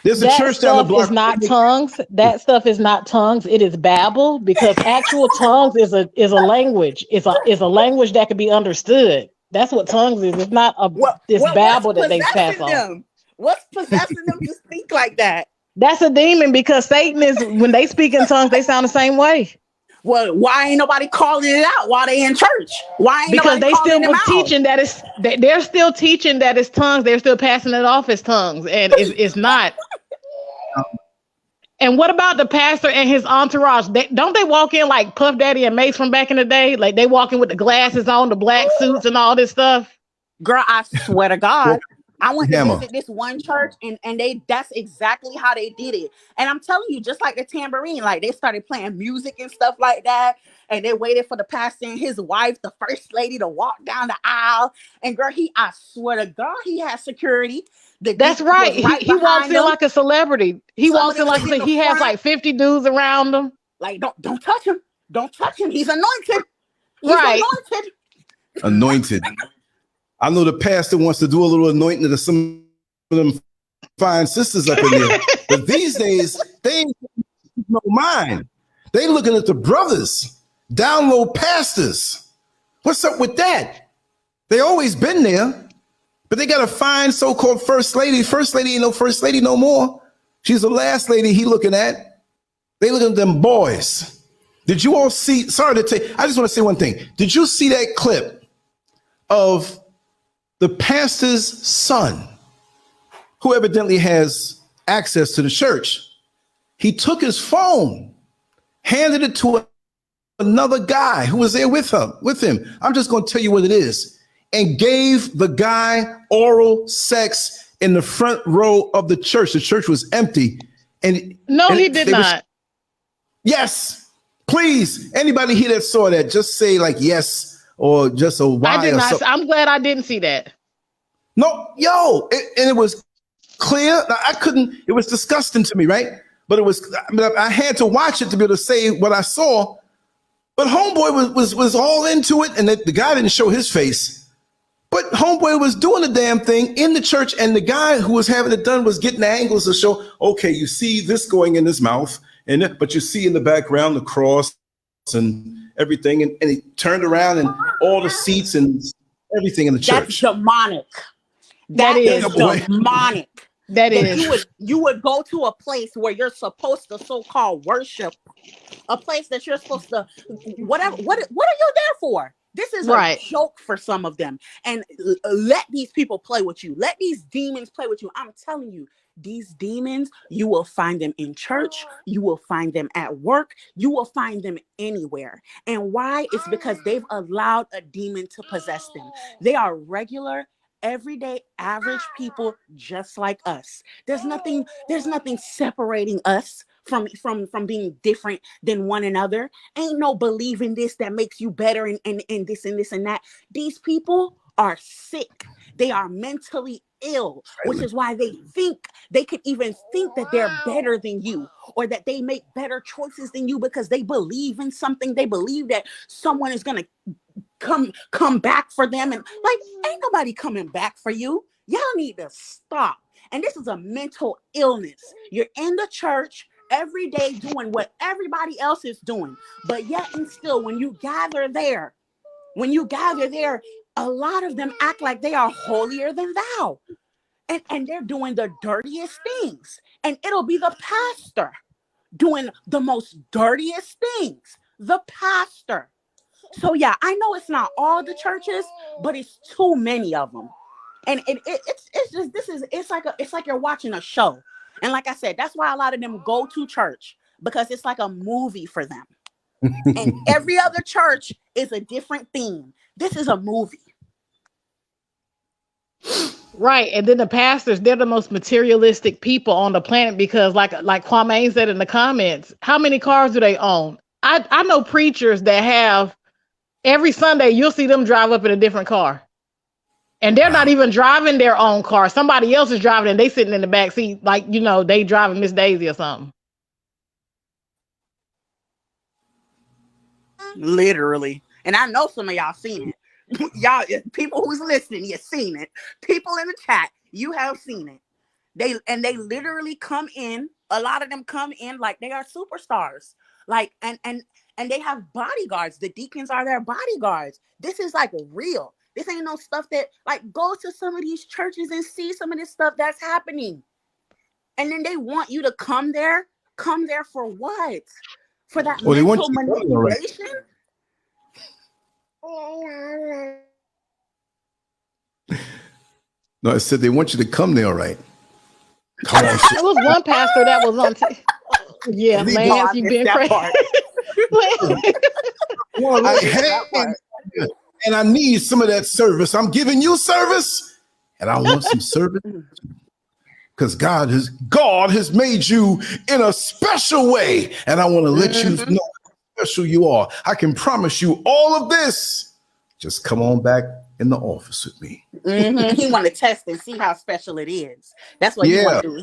There's a That church down the stuff block. is not tongues. That stuff is not tongues. It is babble, because actual tongues is a language. It's a language that can be understood. That's what tongues is. It's not this What's babble that they pass possessing on. them? What's possessing them to speak like that? That's a demon, because Satan is, when they speak in tongues, they sound the same way. Well, why ain't nobody calling it out while they in church? Why ain't Because nobody they still calling them was out? teaching that they're still teaching that it's tongues. They're still passing it off as tongues, and it's not. And what about the pastor and his entourage? Don't they walk in like Puff Daddy and Mace from back in the day? Like they walk in with the glasses on, the black suits, and all this stuff. Girl, I swear to God, I went to Hammer. visit this one church, and that's exactly how they did it. And I'm telling you, just like the tambourine, like they started playing music and stuff like that, and they waited for the pastor and his wife, the first lady, to walk down the aisle. And girl, I swear to God, he had security. That's right. He walks in like a celebrity. He walks in like he has like 50 dudes around him. Like, don't touch him. Don't touch him. He's anointed. He's right. Anointed. I know the pastor wants to do a little anointing to some of them fine sisters up in there. But these days, they ain't no mind. They looking at the brothers, down low pastors. What's up with that? They always been there. But they got a fine so-called first lady. First lady ain't no first lady no more. She's the last lady he looking at. They looking at them boys. Did you all see? Sorry to take. I just want to say one thing. Did you see that clip of the pastor's son, who evidently has access to the church? He took his phone, handed it to another guy who was there with him. I'm just going to tell you what it is. And gave the guy oral sex in the front row of the church. The church was empty. And he did not. Yes, please. Anybody here that saw that, just say like yes or just a why. I did not. I'm glad I didn't see that. No, and it was clear. I couldn't. It was disgusting to me, right? But it was. I had to watch it to be able to say what I saw. But homeboy was all into it, and the guy didn't show his face. But homeboy was doing the damn thing in the church, and the guy who was having it done was getting the angles to show, okay, you see this going in his mouth, but you see in the background the cross and everything, and he turned around and all the seats and everything in the church. That's demonic. That is demonic. That is. You would go to a place where you're supposed to so-called worship, a place that you're supposed to whatever. What are you there for? This is a joke for some of them. And let these people play with you. Let these demons play with you. I'm telling you, these demons, you will find them in church. You will find them at work. You will find them anywhere. And why? It's because they've allowed a demon to possess them. They are regular, everyday, average people just like us. There's nothing separating us from being different than one another. Ain't no believing this that makes you better and this and this and that. These people are sick. They are mentally ill, which is why they could even think that they're better than you, or that they make better choices than you because they believe in something. They believe that someone is gonna come back for them, and like, ain't nobody coming back for you. Y'all need to stop. And this is a mental illness. You're in the church every day doing what everybody else is doing, but yet and still, when you gather there, a lot of them act like they are holier than thou, and they're doing the dirtiest things, and it'll be the pastor doing the most dirtiest things, the pastor. So yeah, I know it's not all the churches, but it's too many of them. And it's like you're watching a show. And like I said, that's why a lot of them go to church, because it's like a movie for them. And every other church is a different theme. This is a movie. Right. And then the pastors, they're the most materialistic people on the planet because like Kwame said in the comments, how many cars do they own? I know preachers that have every Sunday you'll see them drive up in a different car. And they're not even driving their own car. Somebody else is driving and they sitting in the back seat like, you know, they driving Miss Daisy or something. Literally. And I know some of y'all seen it. Y'all, people who's listening, you've seen it. People in the chat, you have seen it. They literally come in. A lot of them come in like they are superstars. Like and they have bodyguards. The deacons are their bodyguards. This is like real. This ain't no stuff that like go to some of these churches and see some of this stuff that's happening. And then they want you to come there. Come there for what? For that Well, they want mental you to come there, right? manipulation? No, I said they want you to come there, right? Come on, There was one pastor that was on. Yeah, No, Lance, I you've missed been that crazy. part. Well, I like, missed hey, that part. and I need some of that service. I'm giving you service, and I want some service because God has made you in a special way, and I want to let you know how special you are. I can promise you all of this. Just come on back in the office with me. He want to test and see how special it is. That's what he Yeah. want to do.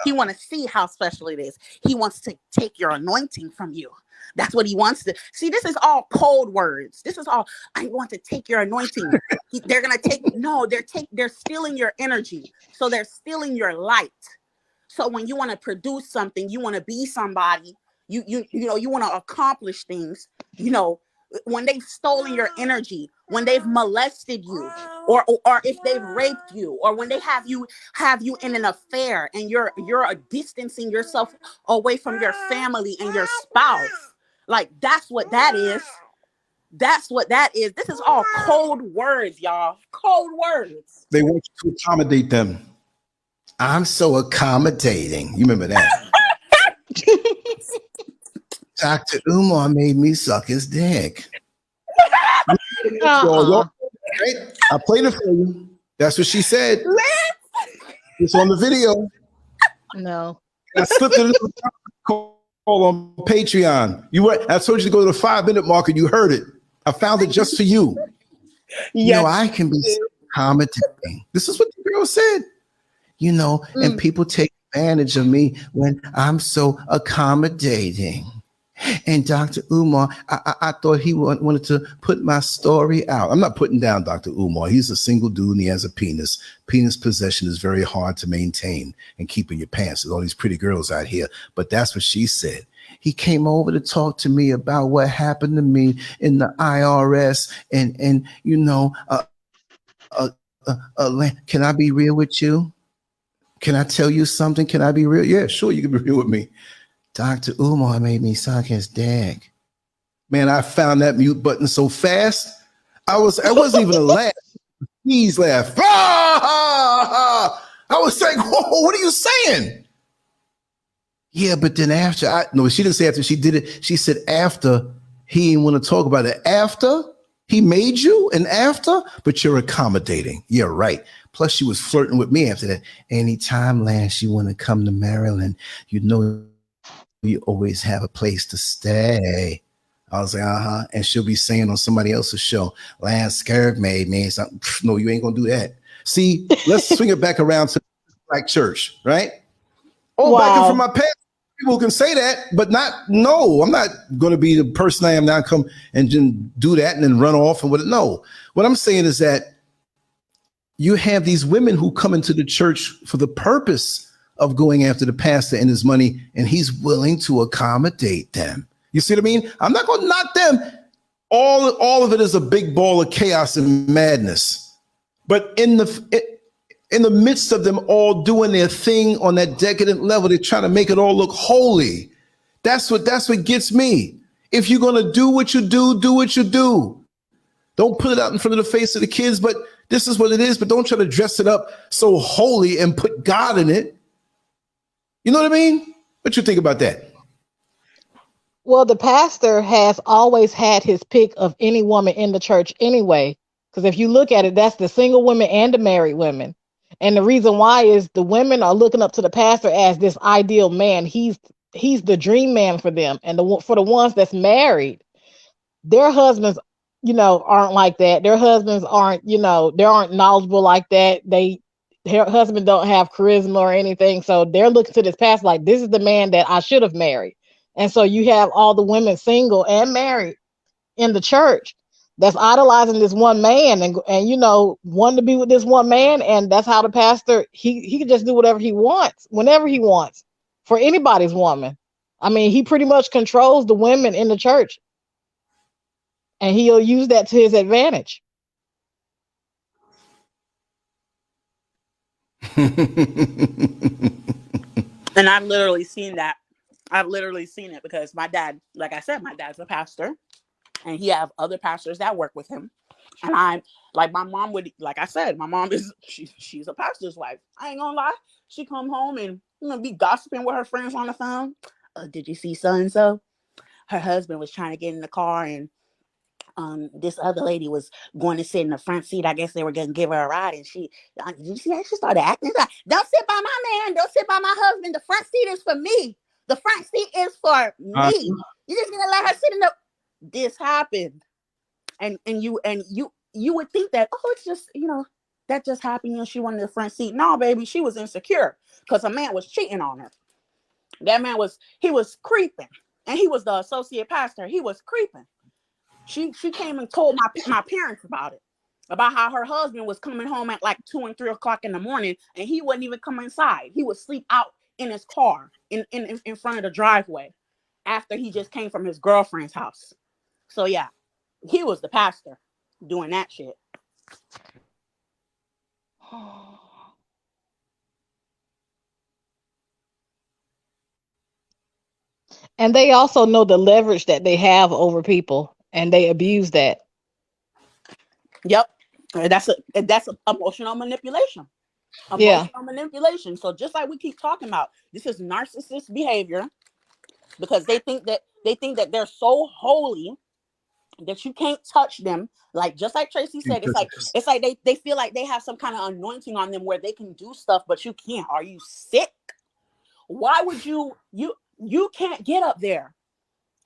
He want to see how special it is. He wants to take your anointing from you. That's what he wants to see. This is all cold words. This is all I want to take your anointing. They're gonna they're stealing your energy. So they're stealing your light. So when you want to produce something, you want to be somebody, you know, you want to accomplish things, you know, when they've stolen your energy, when they've molested you, or if they've raped you, or when they have you in an affair and you're distancing yourself away from your family and your spouse. Like that's what that is. That's what that is. This is all cold words, y'all. Cold words. They want you to accommodate them. I'm so accommodating. You remember that? Dr. Umar made me suck his dick. Right? I played it for you. That's what she said. It's on the video. No. I slipped it in the call on Patreon. I told you to go to the 5-minute mark and you heard it. I found it just for you. You know, I can be accommodating. This is what the girl said. You know, and people take advantage of me when I'm so accommodating. And Dr. Umar, I thought he wanted to put my story out. I'm not putting down Dr. Umar. He's a single dude and he has a penis. Penis possession is very hard to maintain and keep in your pants. There's all these pretty girls out here. But that's what she said. He came over to talk to me about what happened to me in the IRS. And you know, can I be real with you? Can I tell you something? Can I be real? Yeah, sure, you can be real with me. Dr. Umar made me suck his dick. Man, I found that mute button so fast. I wasn't even a laugh. Please laugh. I was like, whoa, what are you saying? Yeah, but then after, no, she didn't say after she did it. She said after he didn't want to talk about it. After he made you and after, but you're accommodating. Yeah, right. Plus she was flirting with me after that. Anytime, Lance, you want to come to Maryland, you know, you always have a place to stay. I was like, and she'll be saying on somebody else's show, LANCESCURV made me something. No, you ain't gonna do that. See, let's swing it back around to Black church, right? Oh, back in from my past, people can say that, but no, I'm not gonna be the person I am now, come and then do that and then run off and what. No, what I'm saying is that you have these women who come into the church for the purpose of going after the pastor and his money, and he's willing to accommodate them. You see what I mean? I'm not going to knock them. All of it is a big ball of chaos and madness. But in the midst of them all doing their thing on that decadent level, they're trying to make it all look holy. That's what gets me. If you're going to do what you do what you do. Don't put it out in front of the face of the kids, but this is what it is. But don't try to dress it up so holy and put God in it. You know what I mean? What you think about that? Well, the pastor has always had his pick of any woman in the church anyway. Because if you look at it, that's the single women and the married women. And the reason why is the women are looking up to the pastor as this ideal man. He's the dream man for them. And for the ones that's married, their husbands, aren't like that. Their husbands aren't, they aren't knowledgeable like that. Their husband don't have charisma or anything. So they're looking to this pastor like, this is the man that I should have married. And so you have all the women single and married in the church that's idolizing this one man and wanting to be with this one man. And that's how the pastor, he can just do whatever he wants, whenever he wants, for anybody's woman. I mean, he pretty much controls the women in the church, and he'll use that to his advantage. And I've literally seen that. I've literally seen it because my dad, like I said, my dad's a pastor, and he have other pastors that work with him. And I'm like, my mom would, like I said, my mom is, she's a pastor's wife. I ain't gonna lie. She come home and be gossiping with her friends on the phone. Did you see so-and-so? Her husband was trying to get in the car, and this other lady was going to sit in the front seat. I guess they were going to give her a ride, and did you see how she started acting? Like, don't sit by my man. Don't sit by my husband. The front seat is for me. The front seat is for me. You just gonna let her sit in the. This happened, and you would think that, oh, it's just that just happened. She wanted the front seat. No, baby, she was insecure because a man was cheating on her. That man was creeping, and he was the associate pastor. He was creeping. She came and told my parents about it, about how her husband was coming home at like 2 and 3 o'clock in the morning, and he wouldn't even come inside. He would sleep out in his car in front of the driveway after he just came from his girlfriend's house. So yeah, he was the pastor doing that shit. And they also know the leverage that they have over people, and they abuse that. Yep. That's emotional manipulation. Emotional manipulation. So just like we keep talking about, this is narcissist behavior, because they think that they're so holy that you can't touch them. Like, just like Tracy said, it's like they feel like they have some kind of anointing on them where they can do stuff, but you can't. Are you sick? Why would you can't get up there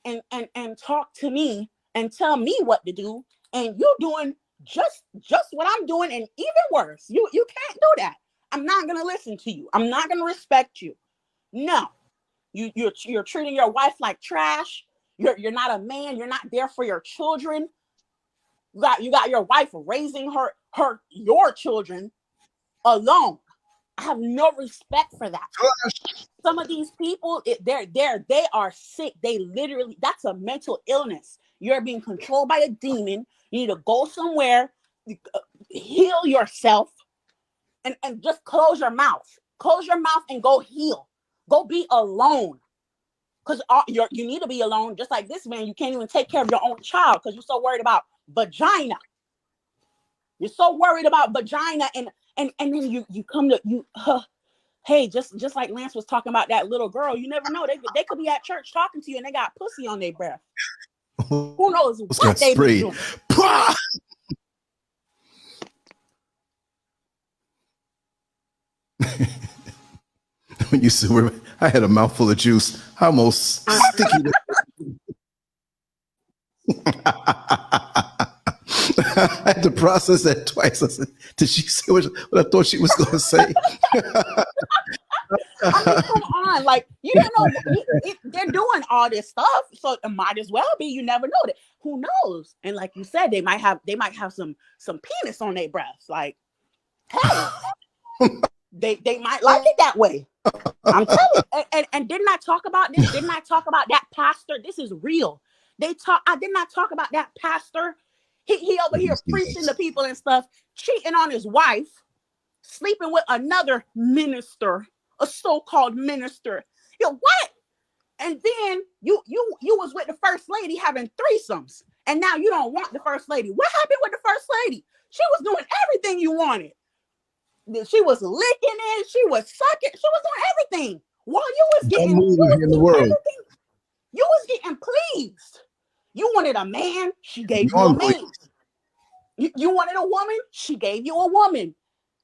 and talk to me and tell me what to do, and you're doing just what I'm doing, and even worse. You can't do that. I'm not gonna listen to you. I'm not gonna respect you. No, you're treating your wife like trash. You're not a man. You're not there for your children. You got your wife raising your children alone. I have no respect for that. Some of these people, they are sick. They literally, that's a mental illness. You're being controlled by a demon. You need to go somewhere, heal yourself, and just close your mouth. Close your mouth and go heal. Go be alone. Because you need to be alone. Just like this man, you can't even take care of your own child because you're so worried about vagina. You're so worried about vagina, and then you come to hey, just like Lance was talking about that little girl. You never know. They could be at church talking to you and they got pussy on their breath. Who knows what they be doing? When you said, I had a mouthful of juice. I almost sticky. I had to process that twice. I said, did she say what I thought she was going to say? I mean, come on. Like, you don't know. They're doing all this stuff, so it might as well be. You never know that. Who knows? And like you said, they might have some penis on their breasts. Like, hey, they might like it that way. I'm telling you. And didn't I talk about this? Didn't I talk about that pastor? This is real. I did not talk about that pastor. He over here preaching to people and stuff, cheating on his wife, sleeping with another minister, a so-called minister. What? And then you was with the first lady having threesomes, and now you don't want the first lady. What happened with the first lady? She was doing everything you wanted. She was licking it. She was sucking. She was doing everything while you was getting everything. You was getting pleased. You wanted a man, she gave you a man. You wanted a woman, she gave you a woman.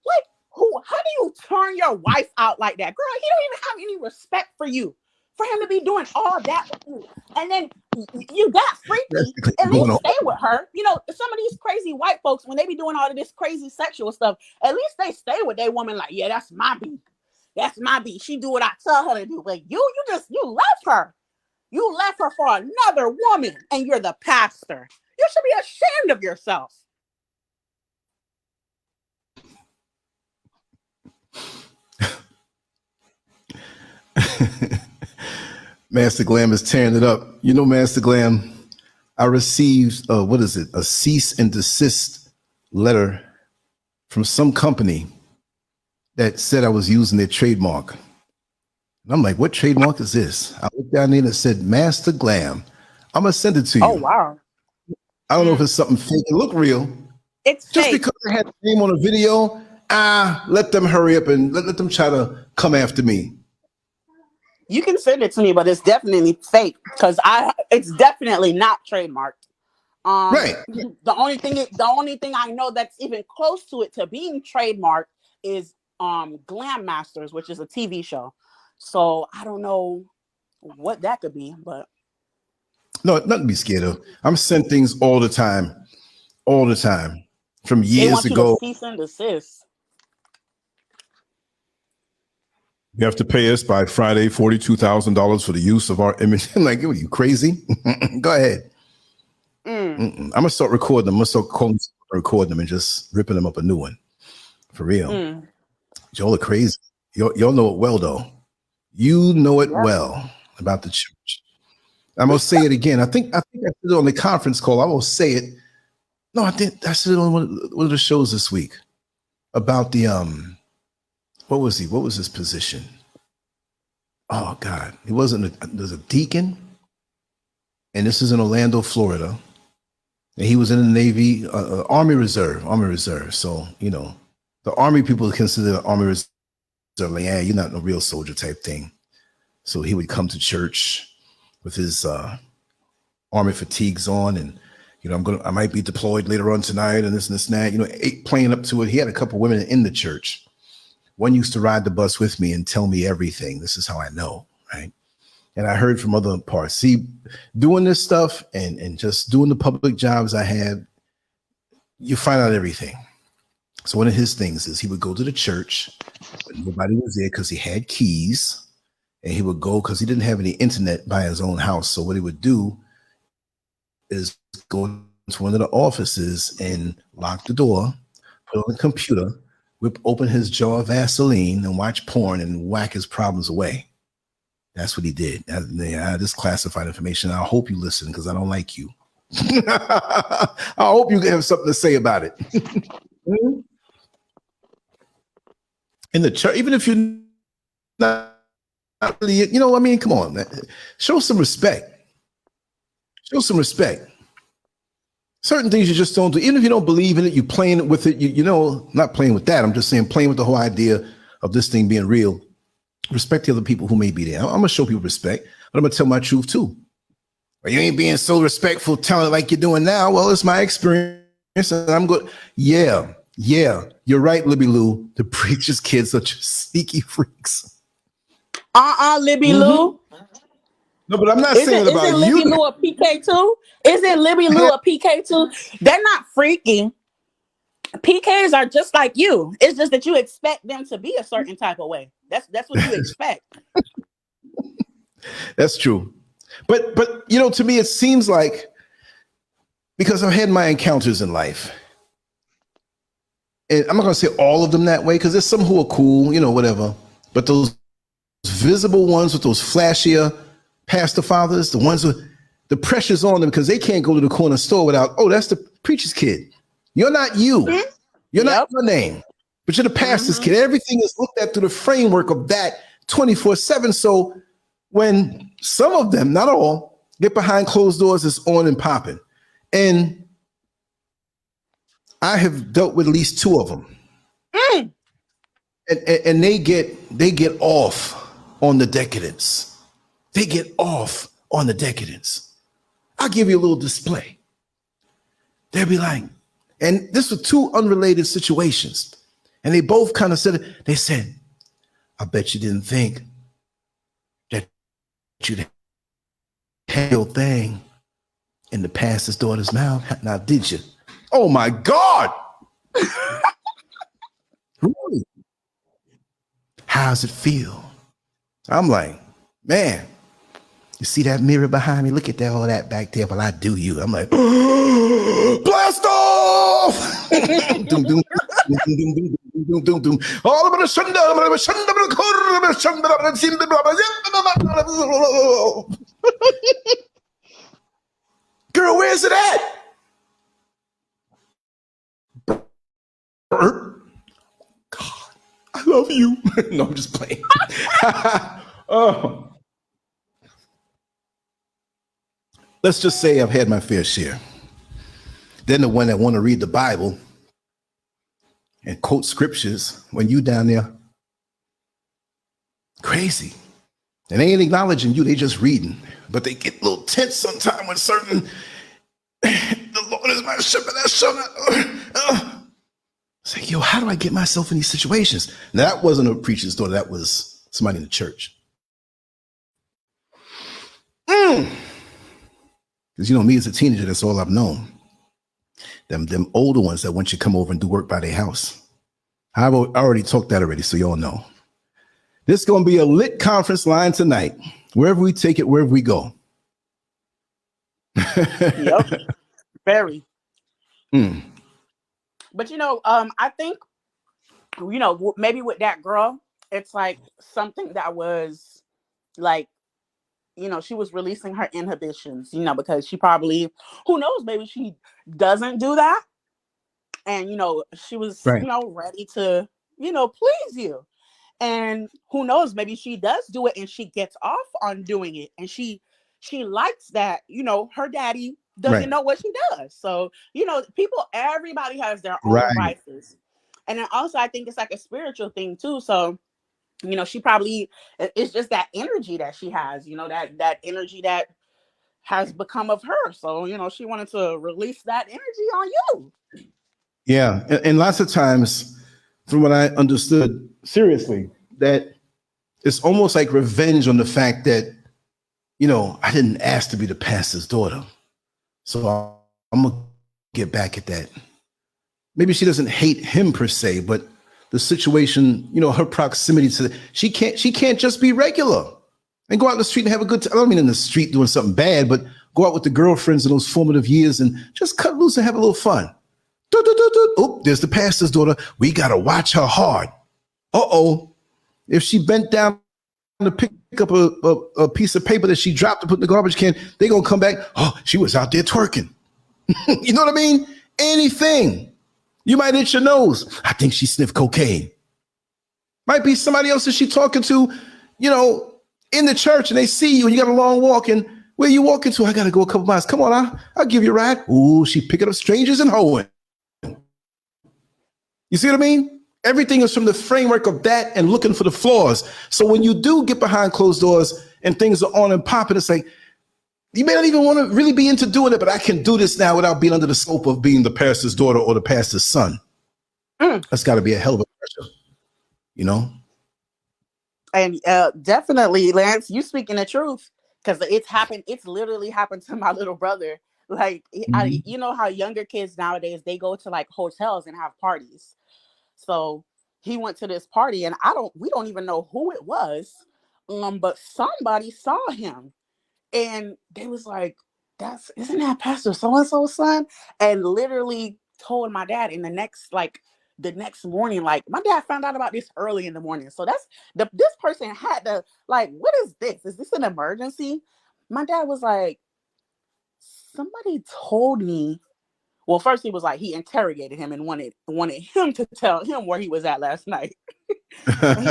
Like, how do you turn your wife out like that? Girl, he don't even have any respect for you. For him to be doing all that with you. And then you got freaky. At least stay with her. You know, some of these crazy white folks, when they be doing all of this crazy sexual stuff, at least they stay with their woman like, yeah, that's my beat. That's my beat. She do what I tell her to do. But you left her. You left her for another woman, and you're the pastor. You should be ashamed of yourself. Master Glam is tearing it up. You know, Master Glam, I received, a cease and desist letter from some company that said I was using their trademark. And I'm like, what trademark is this? I looked down there and it said, Master Glam. I'm going to send it to you. Oh, wow. I don't know if it's something fake. It looked real. It's just fake. because I had the name on a video. Let them hurry up and let them try to come after me. You can send it to me, but it's definitely fake because it's definitely not trademarked. Right. The only thing I know that's even close to it to being trademarked is Glam Masters, which is a TV show. So I don't know what that could be, but no, nothing to be scared of. I'm sent things all the time from years ago. Cease and desist. You have to pay us by Friday $42,000 for the use of our image. I'm like, are you crazy? Go ahead. I'm gonna start recording them. I'm gonna start recording them and just ripping them up a new one. For real. Y'all are crazy. Y'all know it well though. You know it well about the church. I'm gonna say it again. I think I did it on the conference call. I will say it. No, I did. I said it on one of the shows this week about the what was he? What was his position? Oh God, he wasn't. There's a deacon, and this is in Orlando, Florida, and he was in the Navy, Army Reserve. So you know, the Army people consider the Army Reserve like, yeah, you're not a real soldier type thing. So he would come to church with his Army fatigues on, and you know, I might be deployed later on tonight, and this and that. You know, playing up to it. He had a couple women in the church. One used to ride the bus with me and tell me everything. This is how I know, right? And I heard from other parts. See, doing this stuff and just doing the public jobs I had, you find out everything. So one of his things is he would go to the church, but nobody was there because he had keys, and he would go because he didn't have any internet by his own house. So what he would do is go into one of the offices and lock the door, put on the computer, whip open his jar of Vaseline and watch porn and whack his problems away. That's what he did. This is classified information. I hope you listen because I don't like you. I hope you have something to say about it. In the church, even if you're not really, you know, I mean, come on, man. Show some respect. Show some respect. Certain things you just don't do. Even if you don't believe in it, you playing with it. You know, not playing with that. I'm just saying playing with the whole idea of this thing being real. Respect the other people who may be there. I'm going to show people respect, but I'm going to tell my truth too. Well, you ain't being so respectful, telling it like you're doing now. Well, it's my experience, and I'm good. Yeah, you're right, Libby Lou. The preacher's kids are just sneaky freaks. Libby Lou. No, but I'm not saying about isn't you. Libby Lou a PK too? Isn't Libby Lou a PK too? They're not freaky. PKs are just like you. It's just that you expect them to be a certain type of way. That's what you expect. That's true. But you know, to me, it seems like, because I've had my encounters in life, and I'm not going to say all of them that way, because there's some who are cool, you know, whatever. But those visible ones with those flashier pastor fathers, the ones with the pressure's on them because they can't go to the corner store without, oh, that's the preacher's kid. You're not you. Mm-hmm. You're not your name, but you're the pastor's kid. Everything is looked at through the framework of that 24/7. So when some of them, not all, get behind closed doors, it's on and popping. And I have dealt with at least two of them. And they get off on the decadence. They get off on the decadence. I'll give you a little display. They'll be like, and this was two unrelated situations. And they both kind of said, they said, I bet you didn't think that you'd have your thing in the pastor's daughter's mouth. Now, did you? Oh my God. Really? How's it feel? I'm like, man, you see that mirror behind me? Look at that, all that back there, but I do you. I'm like, blast off! Doom, doom, doom, doom, doom, doom, doom, doom. All of a sudden, girl, where's it at? God, I love you. No, I'm just playing. Oh. Let's just say I've had my fair share. Then the one that want to read the Bible and quote scriptures when you down there, crazy. And they ain't acknowledging you, they just reading. But they get a little tense sometimes when certain, the Lord is my shepherd, that shall not. It's like, yo, how do I get myself in these situations? Now, that wasn't a preacher's daughter. That was somebody in the church. Because, you know, me as a teenager, that's all I've known. Them older ones that want you to come over and do work by their house. I already talked that already, so y'all know. This is going to be a lit conference line tonight. Wherever we take it, wherever we go. Yep. Very. But, you know, I think, you know, maybe with that girl, it's like something that was like, you know, she was releasing her inhibitions, you know, because she probably, who knows, maybe she doesn't do that. And, you know, she was, Right. you know, ready to, you know, please you. And who knows, maybe she does do it and she gets off on doing it. And she likes that, you know, her daddy doesn't know what she does. So, you know, everybody has their own vices. And then also I think it's like a spiritual thing too. So, you know, she probably, it's just that energy that she has, you know, that energy that has become of her. So, you know, she wanted to release that energy on you. Yeah. And lots of times, from what I understood, seriously, that it's almost like revenge on the fact that, you know, I didn't ask to be the pastor's daughter. So I'm going to get back at that. Maybe she doesn't hate him per se, but the situation, you know, her proximity to she can't just be regular and go out in the street and have a good time. I don't mean in the street doing something bad, but go out with the girlfriends in those formative years and just cut loose and have a little fun. Oh, there's the pastor's daughter. We got to watch her hard. Uh-oh. If she bent down to pick up a piece of paper that she dropped to put in the garbage can, they're going to come back. Oh, she was out there twerking. You know what I mean? Anything. You might itch your nose. I think she sniffed cocaine. Might be somebody else that she's talking to, you know, in the church, and they see you and you got a long walk, and where you walking to? I got to go a couple miles. Come on, I'll give you a ride. Ooh, she picking up strangers and hoeing. You see what I mean? Everything is from the framework of that and looking for the flaws. So when you do get behind closed doors and things are on and popping, it's like, you may not even want to really be into doing it, but I can do this now without being under the scope of being the pastor's daughter or the pastor's son. That's got to be a hell of a pressure, you know? And definitely, Lance, you speaking the truth, because it's happened. It's literally happened to my little brother. Like, you know how younger kids nowadays, they go to like hotels and have parties. So he went to this party and we don't even know who it was. But somebody saw him and they was like, isn't that Pastor so-and-so's son? And literally told my dad in the next morning, like my dad found out about this early in the morning. So this person had to like, what is this? Is this an emergency? My dad was like, somebody told me. Well, first he was like, he interrogated him and wanted him to tell him where he was at last night. And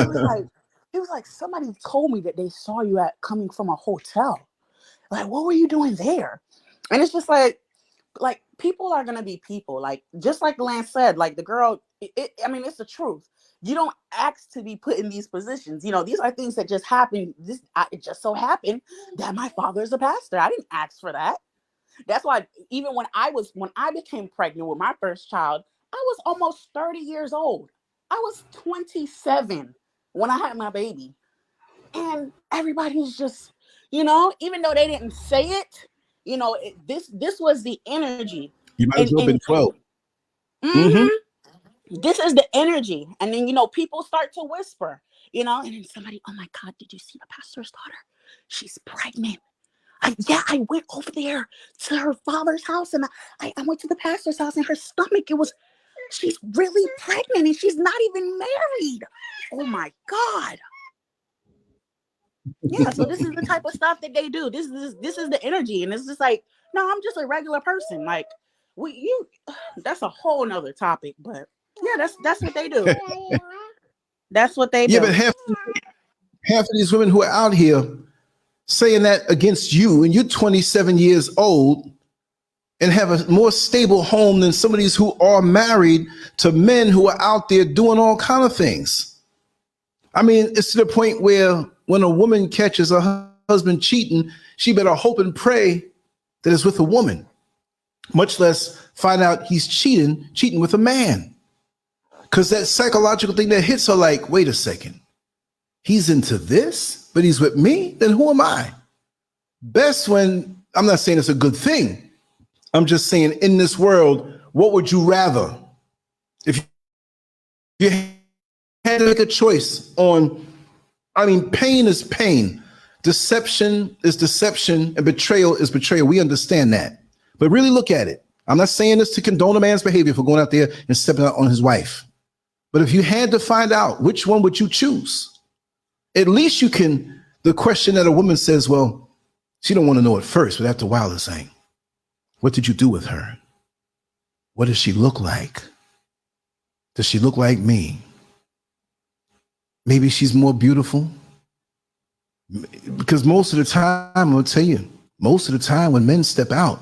he was like, somebody told me that they saw you coming from a hotel. Like, what were you doing there? And it's just like people are gonna be people. Like, just like Lance said, like the girl, I mean, it's the truth. You don't ask to be put in these positions. You know, these are things that just happen. It just so happened that my father is a pastor. I didn't ask for that. That's why even when I became pregnant with my first child, I was almost 30 years old. I was 27 when I had my baby. And everybody's just, even though they didn't say it, this was the energy. You might as And well have been 12. mhm, this is the energy. And then, people start to whisper, and then somebody, oh my God, did you see the pastor's daughter? She's pregnant. I went over there to her father's house, and I went to the pastor's house, and her stomach, she's really pregnant, and she's not even married. Oh my God. Yeah, so this is the type of stuff that they do. This is the energy, and it's just like, no, I'm just a regular person. Like, that's a whole nother topic, but yeah, that's what they do. That's what they do. Yeah, but half of these women who are out here saying that against you, and you're 27 years old and have a more stable home than some of these who are married to men who are out there doing all kind of things. I mean, it's to the point where when a woman catches her husband cheating, she better hope and pray that it's with a woman, much less find out he's cheating with a man. Because that psychological thing that hits her like, wait a second, he's into this, but he's with me? Then who am I? Best when, I'm not saying it's a good thing. I'm just saying in this world, what would you rather? If you had to make a choice on, pain is pain. Deception is deception, and betrayal is betrayal. We understand that. But really look at it. I'm not saying this to condone a man's behavior for going out there and stepping out on his wife. But if you had to find out, which one would you choose? At least you can, the question that a woman says, well, she don't want to know it first, but after a while it's saying, what did you do with her? What does she look like? Does she look like me? Maybe she's more beautiful. Because most of the time, I'll tell you, most of the time when men step out,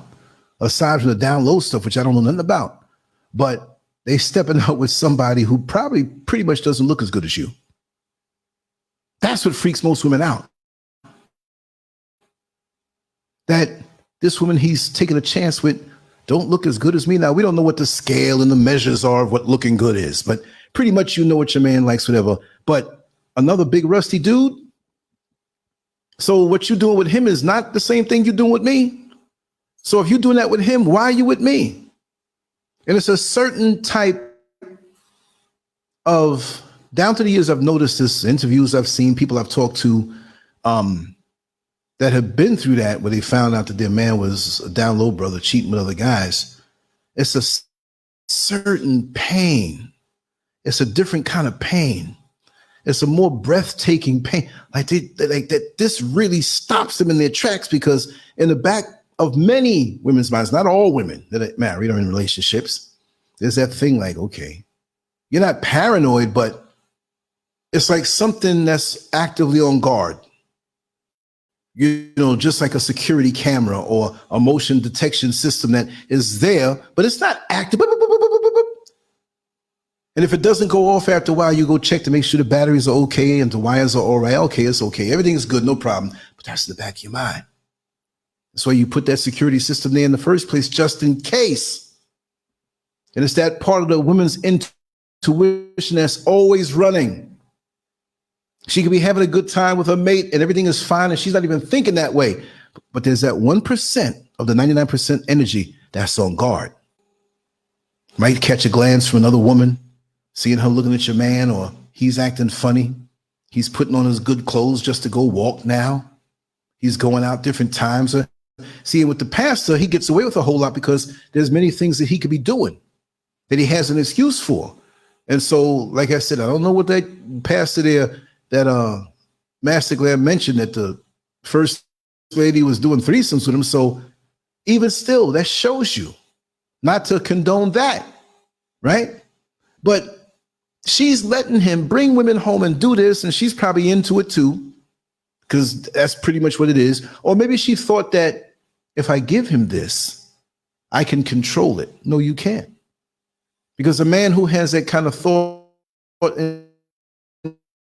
aside from the down low stuff, which I don't know nothing about, but they stepping out with somebody who probably pretty much doesn't look as good as you. That's what freaks most women out. That this woman he's taking a chance with don't look as good as me. Now, we don't know what the scale and the measures are of what looking good is, but pretty much you know what your man likes, whatever. But another big rusty dude. So what you're doing with him is not the same thing you're doing with me. So if you're doing that with him, why are you with me? And it's a certain type of, down to the years I've noticed this, interviews I've seen, people I've talked to that have been through that, where they found out that their man was a down low brother cheating with other guys. It's a certain pain. It's a different kind of pain. It's a more breathtaking pain. Like that. This really stops them in their tracks, because in the back of many women's minds, not all women that are married or in relationships, there's that thing like, okay, you're not paranoid, but it's like something that's actively on guard. You know, just like a security camera or a motion detection system that is there, but it's not active. And if it doesn't go off after a while, you go check to make sure the batteries are okay and the wires are all right. Okay, it's okay. Everything is good, no problem. But that's in the back of your mind. That's why you put that security system there in the first place, just in case. And it's that part of the woman's intuition that's always running. She could be having a good time with her mate and everything is fine, and she's not even thinking that way. But there's that 1% of the 99% energy that's on guard. Might catch a glance from another woman, seeing her looking at your man, or he's acting funny. He's putting on his good clothes just to go walk now. He's going out different times. See, with the pastor, he gets away with a whole lot because there's many things that he could be doing that he has an excuse for. And so, like I said, I don't know what that pastor there, that Master Glad mentioned that the first lady was doing threesomes with him. So even still, that shows you, not to condone that, right? But she's letting him bring women home and do this, and she's probably into it too, because that's pretty much what it is. Or maybe she thought that if I give him this, I can control it. No, you can't. Because a man who has that kind of thought in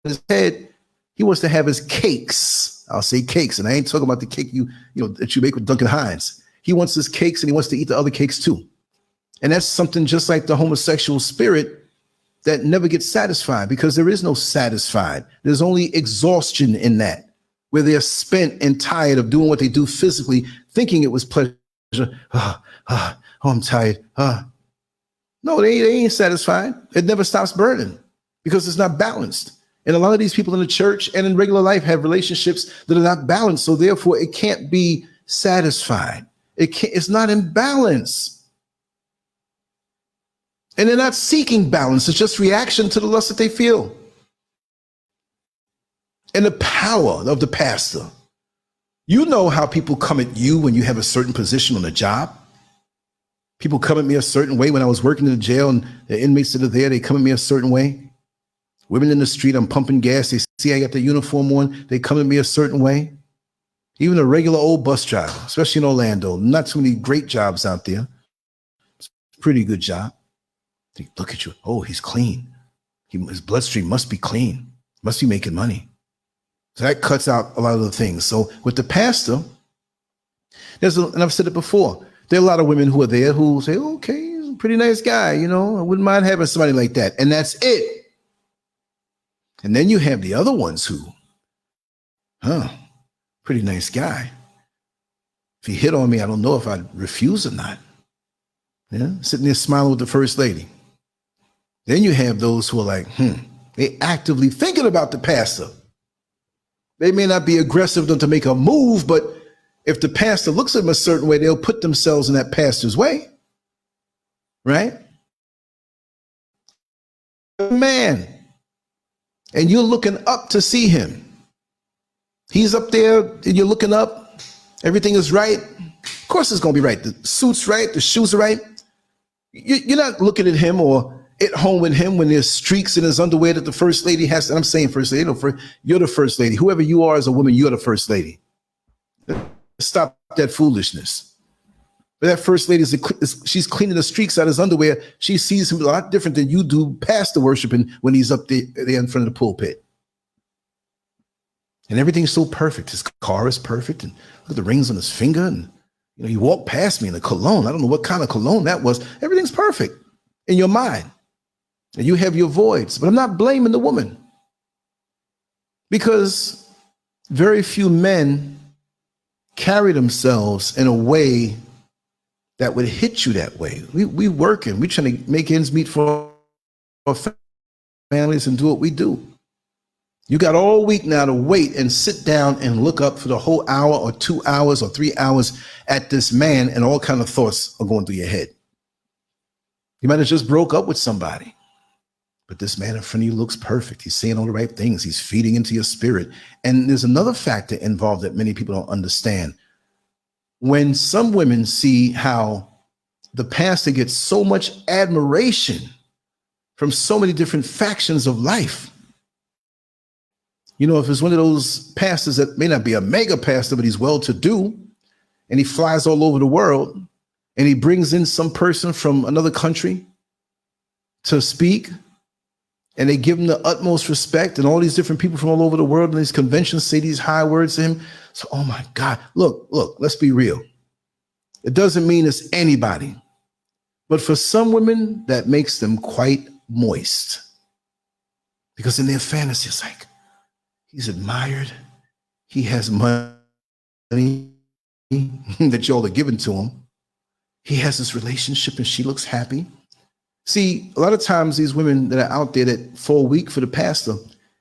his head, he wants to have his cakes. I'll say cakes, and I ain't talking about the cake that you make with Duncan Hines. He wants his cakes, and he wants to eat the other cakes too. And that's something just like the homosexual spirit. that never get satisfied, because there is no satisfied. There's only exhaustion in that, where they're spent and tired of doing what they do physically, thinking it was pleasure. Oh, I'm tired. No, they ain't satisfied. It never stops burning because it's not balanced. And a lot of these people in the church and in regular life have relationships that are not balanced. So therefore, it can't be satisfied. It's not in balance. And they're not seeking balance. It's just reaction to the lust that they feel. And the power of the pastor. You know how people come at you when you have a certain position on a job. People come at me a certain way. When I was working in the jail and the inmates that are there, they come at me a certain way. Women in the street, I'm pumping gas. They see I got the uniform on. They come at me a certain way. Even a regular old bus driver, especially in Orlando. Not too many great jobs out there. It's a pretty good job. They look at you. Oh, he's clean. His bloodstream must be clean. Must be making money. So that cuts out a lot of the things. So with the pastor, and I've said it before, there are a lot of women who are there who say, okay, he's a pretty nice guy. You know, I wouldn't mind having somebody like that. And that's it. And then you have the other ones who, pretty nice guy. If he hit on me, I don't know if I'd refuse or not. Yeah, sitting there smiling with the first lady. Then you have those who are like, they actively thinking about the pastor. They may not be aggressive enough to make a move, but if the pastor looks at them a certain way, they'll put themselves in that pastor's way. Right? Man. And you're looking up to see him. He's up there and you're looking up. Everything is right. Of course it's going to be right. The suit's right. The shoes are right. You're not looking at him or at home with him when there's streaks in his underwear that the first lady has. And I'm saying first lady, you're the first lady. Whoever you are as a woman, you're the first lady. Stop that foolishness. But that first lady, she's cleaning the streaks out of his underwear. She sees him a lot different than you do pastor worshiping when he's up there in front of the pulpit. And everything's so perfect. His car is perfect. And look at the rings on his finger. And he walked past me in a cologne. I don't know what kind of cologne that was. Everything's perfect in your mind. And you have your voids. But I'm not blaming the woman. Because very few men carry themselves in a way that would hit you that way. We working. We trying to make ends meet for our families and do what we do. You got all week now to wait and sit down and look up for the whole hour or 2 hours or 3 hours at this man, and all kind of thoughts are going through your head. You might have just broke up with somebody, but this man in front of you looks perfect. He's saying all the right things. He's feeding into your spirit. And there's another factor involved that many people don't understand. When some women see how the pastor gets so much admiration from so many different factions of life, if it's one of those pastors that may not be a mega pastor, but he's well-to-do, and he flies all over the world, and he brings in some person from another country to speak, and they give him the utmost respect, and all these different people from all over the world in these conventions say these high words to him. So, oh my God, look, let's be real. It doesn't mean it's anybody, but for some women, that makes them quite moist, because in their fantasy, it's like, he's admired. He has money that y'all are giving to him. He has this relationship and she looks happy. See, a lot of times these women that are out there that fall weak for the pastor,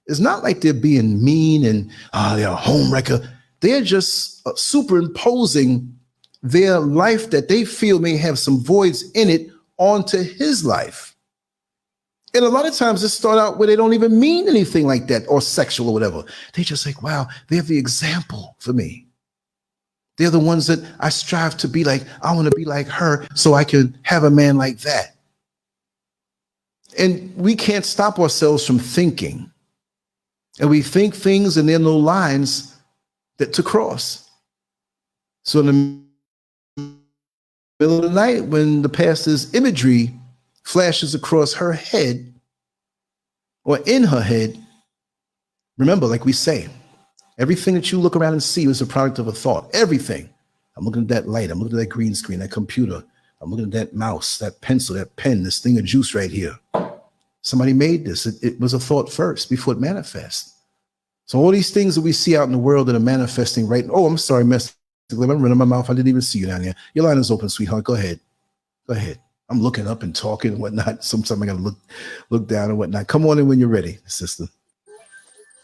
it's not like they're being mean and they're a homewrecker. They're just superimposing their life that they feel may have some voids in it onto his life. And a lot of times it start out where they don't even mean anything like that or sexual or whatever. They just like, wow, they're the example for me. They're the ones that I strive to be like. I want to be like her so I can have a man like that. And we can't stop ourselves from thinking. And we think things and there are no lines that to cross. So in the middle of the night, when the pastor's imagery flashes across her head or in her head, remember, like we say, everything that you look around and see is a product of a thought. Everything. I'm looking at that light. I'm looking at that green screen, that computer. I'm looking at that mouse, that pencil, that pen, this thing of juice right here. Somebody made this. It was a thought first before it manifests. So all these things that we see out in the world that are manifesting right. Oh, I'm sorry, Mr. I'm running my mouth. I didn't even see you down there. Your line is open, sweetheart. Go ahead. Go ahead. I'm looking up and talking and whatnot. Sometimes I gotta look down and whatnot. Come on in when you're ready, sister.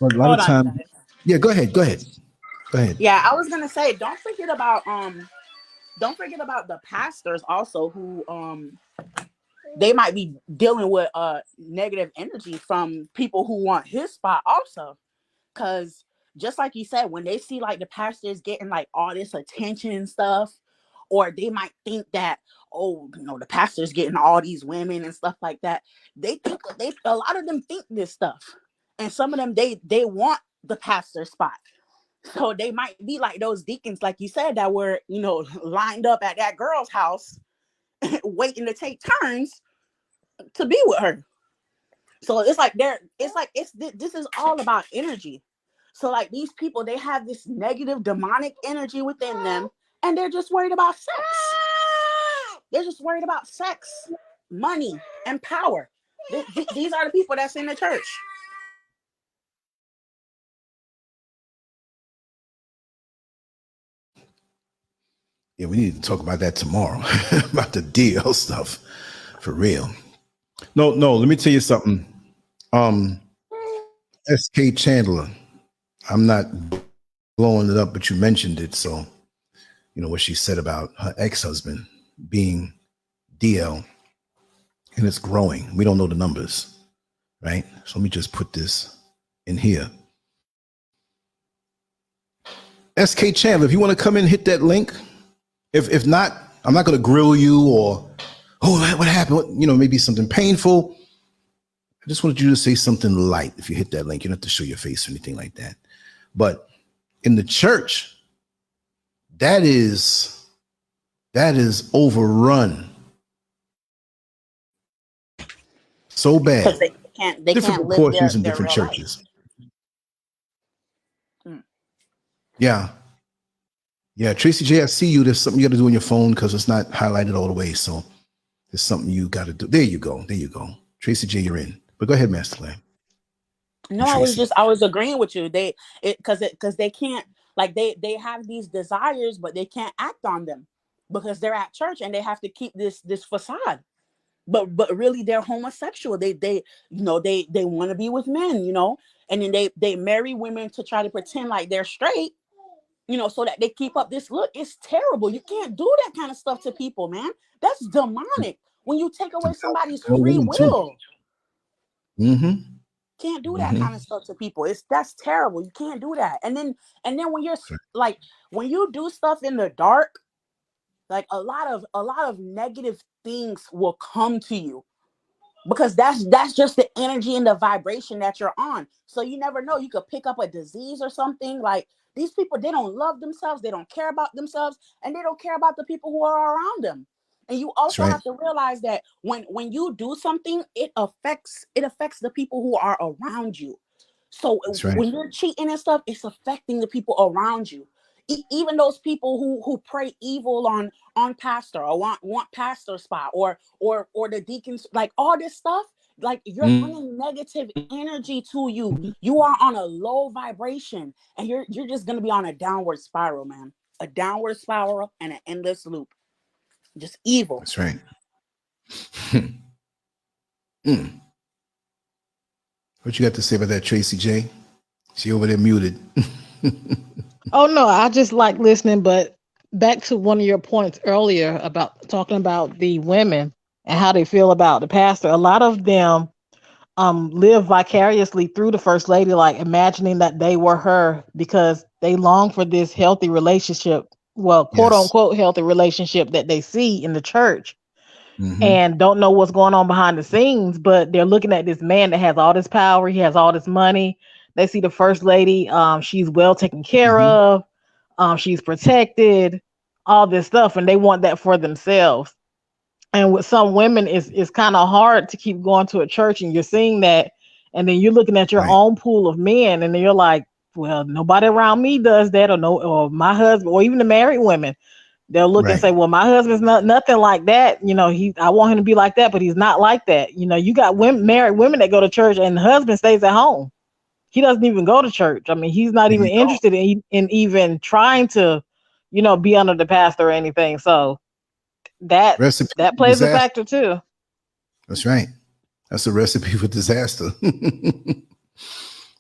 But a lot Hold of on, time. guys. Yeah, go ahead. Go ahead. Go ahead. Yeah, I was gonna say, don't forget about the pastors also who they might be dealing with negative energy from people who want his spot also. Cause just like you said, when they see like the pastors getting like all this attention and stuff, or they might think that, oh, you know, the pastor's getting all these women and stuff like that. They think a lot of them think this stuff. And some of them they want the pastor spot. So they might be like those deacons, like you said, that were, you know, lined up at that girl's house waiting to take turns to be with her. So it's like this is all about energy. So like these people, they have this negative demonic energy within them, and they're just worried about sex. They're just worried about sex, money, and power. These are the people that's in the church. Yeah, we need to talk about that tomorrow. About the DL stuff. For real. No, let me tell you something. SK Chandler. I'm not blowing it up, but you mentioned it. So, you know, what she said about her ex-husband being DL, and it's growing. We don't know the numbers, right? So let me just put this in here. SK Chandler, if you want to come in, hit that link. If not, I'm not going to grill you or, oh, what happened? You know, maybe something painful. I just wanted you to say something light. If you hit that link, you don't have to show your face or anything like that. But in the church, that is overrun so bad. Because they Different can't live proportions in their different real churches. Yeah. Yeah, Tracy J, I see you. There's something you got to do on your phone because it's not highlighted all the way. So there's something you got to do. There you go. There you go. Tracy J, you're in. But go ahead, Master Lamb. No, I was agreeing with you. Because they can't, like they have these desires, but they can't act on them because they're at church and they have to keep this facade. But really they're homosexual. They you know they want to be with men, you know, and then they marry women to try to pretend like they're straight, you know, so that they keep up this look. It's terrible. You can't do that kind of stuff to people, man. That's demonic. When you take away somebody's free will. Mm-hmm. Can't do that kind of stuff to people. That's terrible. You can't do that. And then when you're like, when you do stuff in the dark, like a lot of negative things will come to you because that's just the energy and the vibration that you're on. So you never know, you could pick up a disease or something. Like these people, they don't love themselves, they don't care about themselves, and they don't care about the people who are around them. And you also have to realize that when you do something, it affects the people who are around you. So when you're cheating and stuff, it's affecting the people around you. Even those people who pray evil on pastor or want pastor spot or the deacons, like all this stuff, like you're bringing negative energy to you. You are on a low vibration and you're just going to be on a downward spiral, man. A downward spiral and an endless loop. Just evil. That's right. What you got to say about that, Tracy J? She over there muted. Oh no, I just like listening. But back to one of your points earlier about talking about the women and how they feel about the pastor. A lot of them live vicariously through the first lady, like imagining that they were her because they long for this healthy relationship. Well, quote unquote healthy relationship that they see in the church. And don't know what's going on behind the scenes, but they're looking at this man that has all this power, he has all this money. They see the first lady, she's well taken care of, she's protected, all this stuff, and they want that for themselves. And with some women, it's kind of hard to keep going to a church and you're seeing that, and then you're looking at your own pool of men, and then you're like, well, nobody around me does that, or my husband, or even the married women. They'll look and Right. say, well, my husband's nothing like that. You know, I want him to be like that, but he's not like that. You know, you got married women that go to church and the husband stays at home. He doesn't even go to church. I mean, he's not even interested in even trying to, you know, be under the pastor or anything. So that plays a factor too. That's right. That's a recipe for disaster.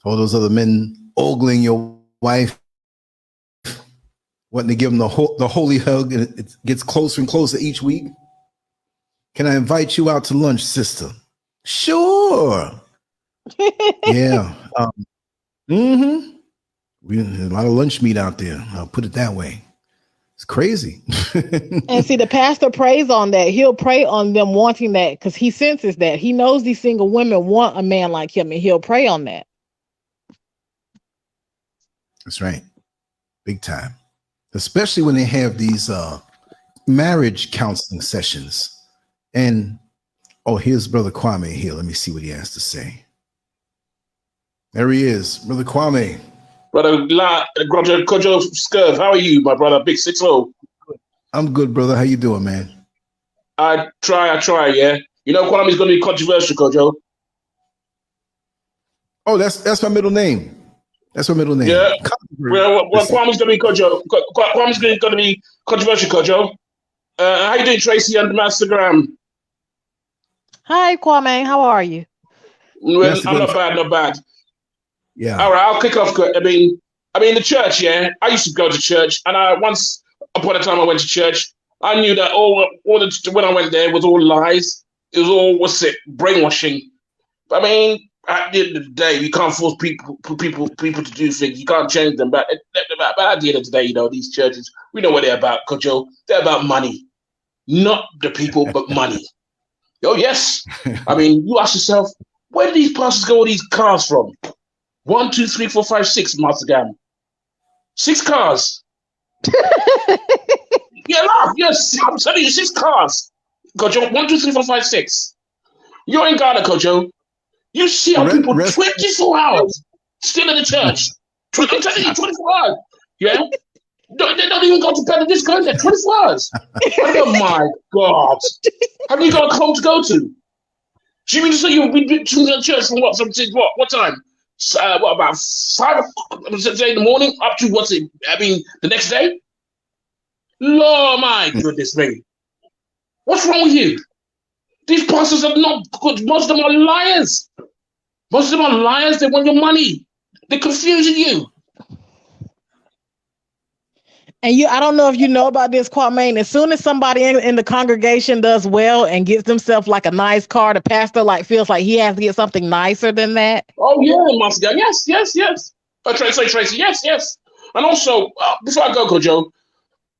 All those other men ogling your wife, wanting to give them the holy hug, and it gets closer and closer each week. Can I invite you out to lunch, sister? Sure. Yeah. We a lot of lunch meat out there. I'll put it that way. It's crazy. And see, the pastor prays on that. He'll pray on them wanting that because he senses that. He knows these single women want a man like him, and he'll pray on that. That's right. Big time. Especially when they have these marriage counseling sessions. And here's Brother Kwame here. Let me see what he has to say. There he is, Brother Kwame. Brother Kojo SCURV, how are you, my brother? Big 6-0. I'm good, brother. How you doing, man? I try, yeah. You know Kwame's going to be controversial, Kojo. Oh, that's my middle name. That's my middle name. Yeah. Well, Kwame's going to be Kojo. Kwame's going to be controversial, Kojo. How you doing, Tracy, on the Instagram? Hi, Kwame. How are you? Well, I'm not bad. Yeah. All right, I'll kick off. I mean, the church, yeah. I used to go to church, and once upon a time I went to church. I knew that when I went there, it was all lies. It was all brainwashing. But I mean, at the end of the day, you can't force people to do things. You can't change them. But at the end of the day, you know, these churches, we know what they're about, Kojo. They're about money, not the people, but money. Oh yes. I mean, you ask yourself, where do these pastors get all these cars from? 1, 2, 3, 4, 5, 6, Master Gam. 6 cars. Yeah, laugh. Yes, I'm telling you, 6 cars. Kojo, 1, 2, 3, 4, 5, 6. You're in Ghana, Kojo. You see how people 24 hours still in the church. I'm telling you, 24 hours. Yeah? They don't even go to bed at this going there. 24 hours. Oh my God. Have you got a home to go to? Do you mean to say you've been to the church from what? What time? What, about 5 o'clock in the morning up to the next day? Lord, my goodness me. What's wrong with you? These pastors are not good. Most of them are liars. Most of them are liars. They want your money. They're confusing you. And I don't know if you know about this, Kwame. As soon as somebody in the congregation does well and gets themselves like a nice car, the pastor feels like he has to get something nicer than that. Oh yeah, Master Guy. Yes. Tracy, yes. And also, before I go, Kojo,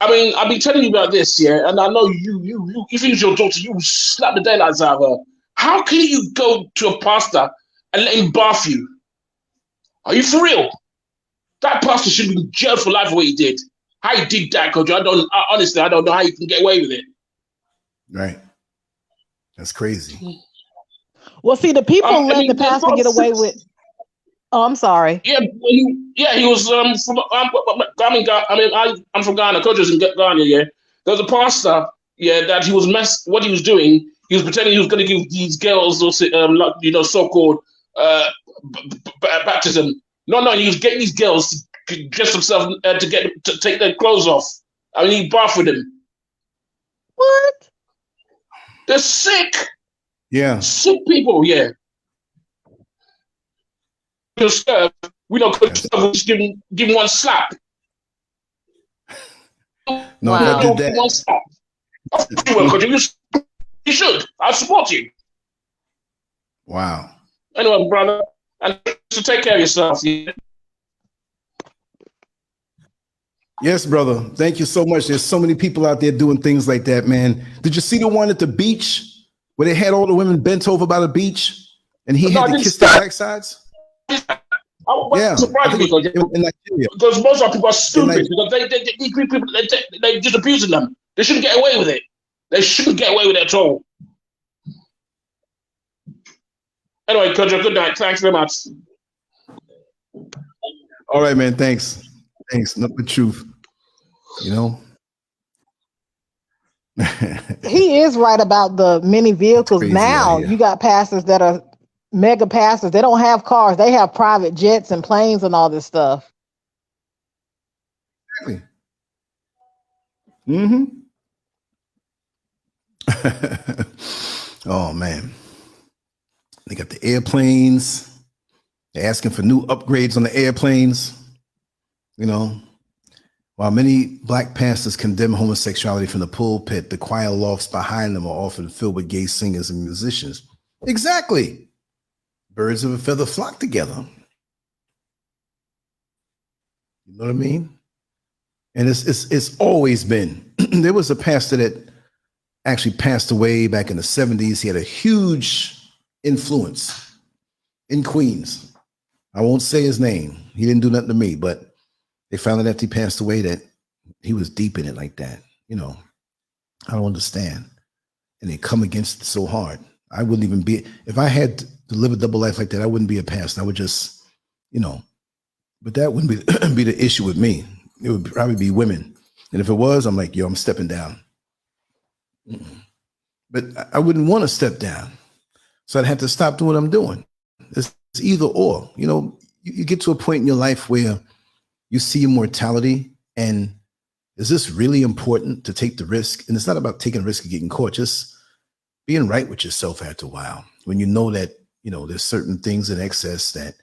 I mean, I've been telling you about this, yeah, and I know you if it was your daughter, you would slap the daylights out of her. How can you go to a pastor and let him bath you? Are you for real? That pastor should be in jail for life for what he did. How he did that, Kojo, honestly, I don't know how you can get away with it. Right. That's crazy. Well, see, the people let the pastor get away with. Oh, I'm sorry. Yeah, he was from. I'm from Ghana. Kojo's in Ghana. Yeah, there was a pastor. Yeah, that he was what he was doing. He was pretending he was going to give these girls, so-called baptism. No, he was getting these girls to dress themselves to take their clothes off. I mean, he bathed with them. What? They're sick. Yeah. Sick people. Yeah. We don't just give him one slap. No, I did that. One slap. You should. I support you. Wow. Anyway, brother, and to take care of yourself. Yeah? Yes, brother. Thank you so much. There's so many people out there doing things like that, man. Did you see the one at the beach where they had all the women bent over by the beach and he had to kiss their backsides? Yeah, in Nigeria. Because most of people are stupid because they just abusing them. They shouldn't get away with it. They shouldn't get away with it at all. Anyway, Kojo, good night. Thanks very much. All right, man. Thanks. Not the truth. You know, He is right about the many vehicles. Crazy Now out here. you got pastors that are mega pastors. They don't have cars. They have private jets and planes and all this stuff. Exactly. Mm-hmm. Oh man. They got the airplanes. They're asking for new upgrades on the airplanes. You know, while many black pastors condemn homosexuality from the pulpit, the choir lofts behind them are often filled with gay singers and musicians. Exactly. Birds of a feather flock together. You know what I mean? And it's always been. There was a pastor that actually passed away back in the 70s. He had a huge influence in Queens. I won't say his name. He didn't do nothing to me, but they found out after he passed away that he was deep in it like that. You know, I don't understand. And they come against it so hard. I wouldn't even be, if I had to live a double life like that, I wouldn't be a pastor. I would just, you know, but that wouldn't be the issue with me. It would probably be women. And if it was, I'm like, yo, I'm stepping down. But I wouldn't want to step down. So I'd have to stop doing what I'm doing. It's either or. You know, you get to a point in your life where you see mortality, and is this really important to take the risk? And it's not about taking a risk of getting caught, just being right with yourself after a while. When you know that, you know, there's certain things in excess that,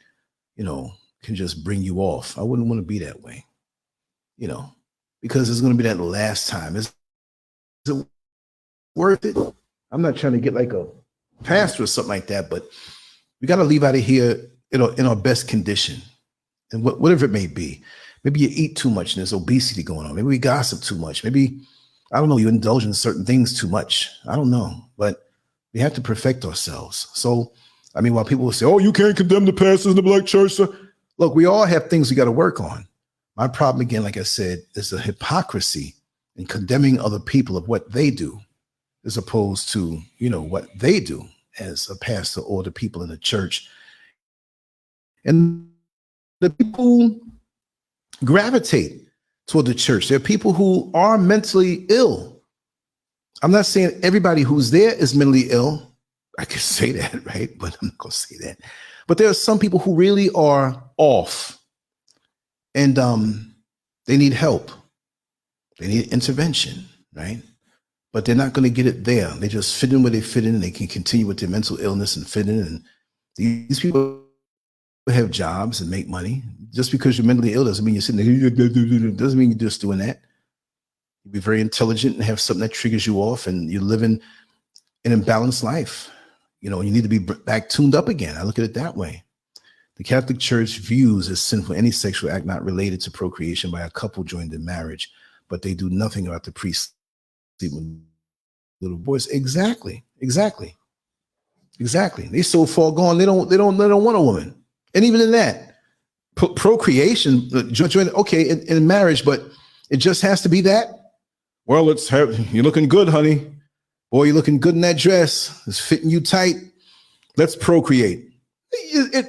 you know, can just bring you off. I wouldn't want to be that way, you know, because it's going to be that last time. Is it worth it? I'm not trying to get like a pastor or something like that, but we got to leave out of here, you know, in our best condition, and whatever it may be. Maybe you eat too much and there's obesity going on. Maybe we gossip too much. Maybe, I don't know, you indulge in certain things too much. I don't know, but we have to perfect ourselves. So, I mean, while people will say, oh, you can't condemn the pastors in the black church. So, look, we all have things we got to work on. My problem, again, like I said, is the hypocrisy in condemning other people of what they do, as opposed to, you know, what they do as a pastor or the people in the church. And the people gravitate toward the church. There are people who are mentally ill. I'm not saying everybody who's there is mentally ill. I could say that, right? But I'm not going to say that. But there are some people who really are off, and they need help. They need intervention, right? But they're not going to get it there. They just fit in where they fit in, and they can continue with their mental illness and fit in. And these people have jobs and make money. Just because you're mentally ill doesn't mean you're sitting there. Doesn't mean you're just doing that. You be very intelligent and have something that triggers you off, and you're living an imbalanced life. You know, you need to be back tuned up again. I look at it that way. The Catholic Church views as sinful any sexual act not related to procreation by a couple joined in marriage, but they do nothing about the priest with little boys. Exactly. They so far gone. They don't want a woman. And even in that, procreation, joint, okay, in marriage, but it just has to be that. Well, you're looking good, honey. Boy, you're looking good in that dress. It's fitting you tight. Let's procreate.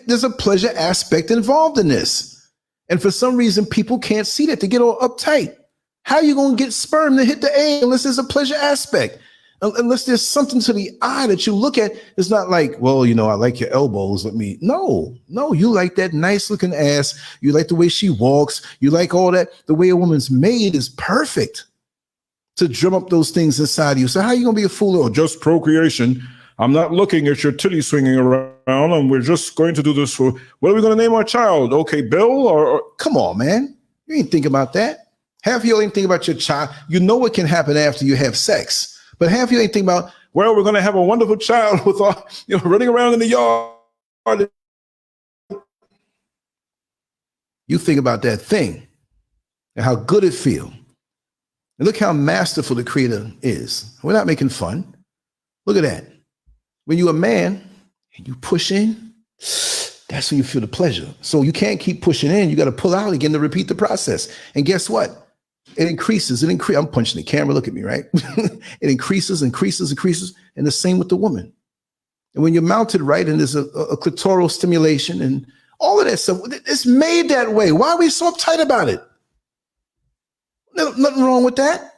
There's a pleasure aspect involved in this. And for some reason, people can't see that. They get all uptight. How are you going to get sperm to hit the egg unless there's a pleasure aspect? Unless there's something to the eye that you look at. It's not like, well, you know, I like your elbows. No, you like that nice looking ass. You like the way she walks. You like all that. The way a woman's made is perfect to drum up those things inside of you. So how are you going to be a fool? Or just procreation. I'm not looking at your titty swinging around, and we're just going to do this for, what are we going to name our child? Okay, Bill? Or come on, man. You ain't think about that. Half of you ain't think about your child. You know what can happen after you have sex. But half of you ain't think about, well, we're going to have a wonderful child with all, you know, running around in the yard. You think about that thing and how good it feels. And look how masterful the Creator is. We're not making fun. Look at that. When you're a man and you push in, that's when you feel the pleasure. So you can't keep pushing in. You got to pull out again to repeat the process. And guess what? It increases. I'm punching the camera. Look at me, right? It increases. And the same with the woman. And when you're mounted right, and there's a clitoral stimulation and all of that stuff, it's made that way. Why are we so uptight about it? Nothing wrong with that.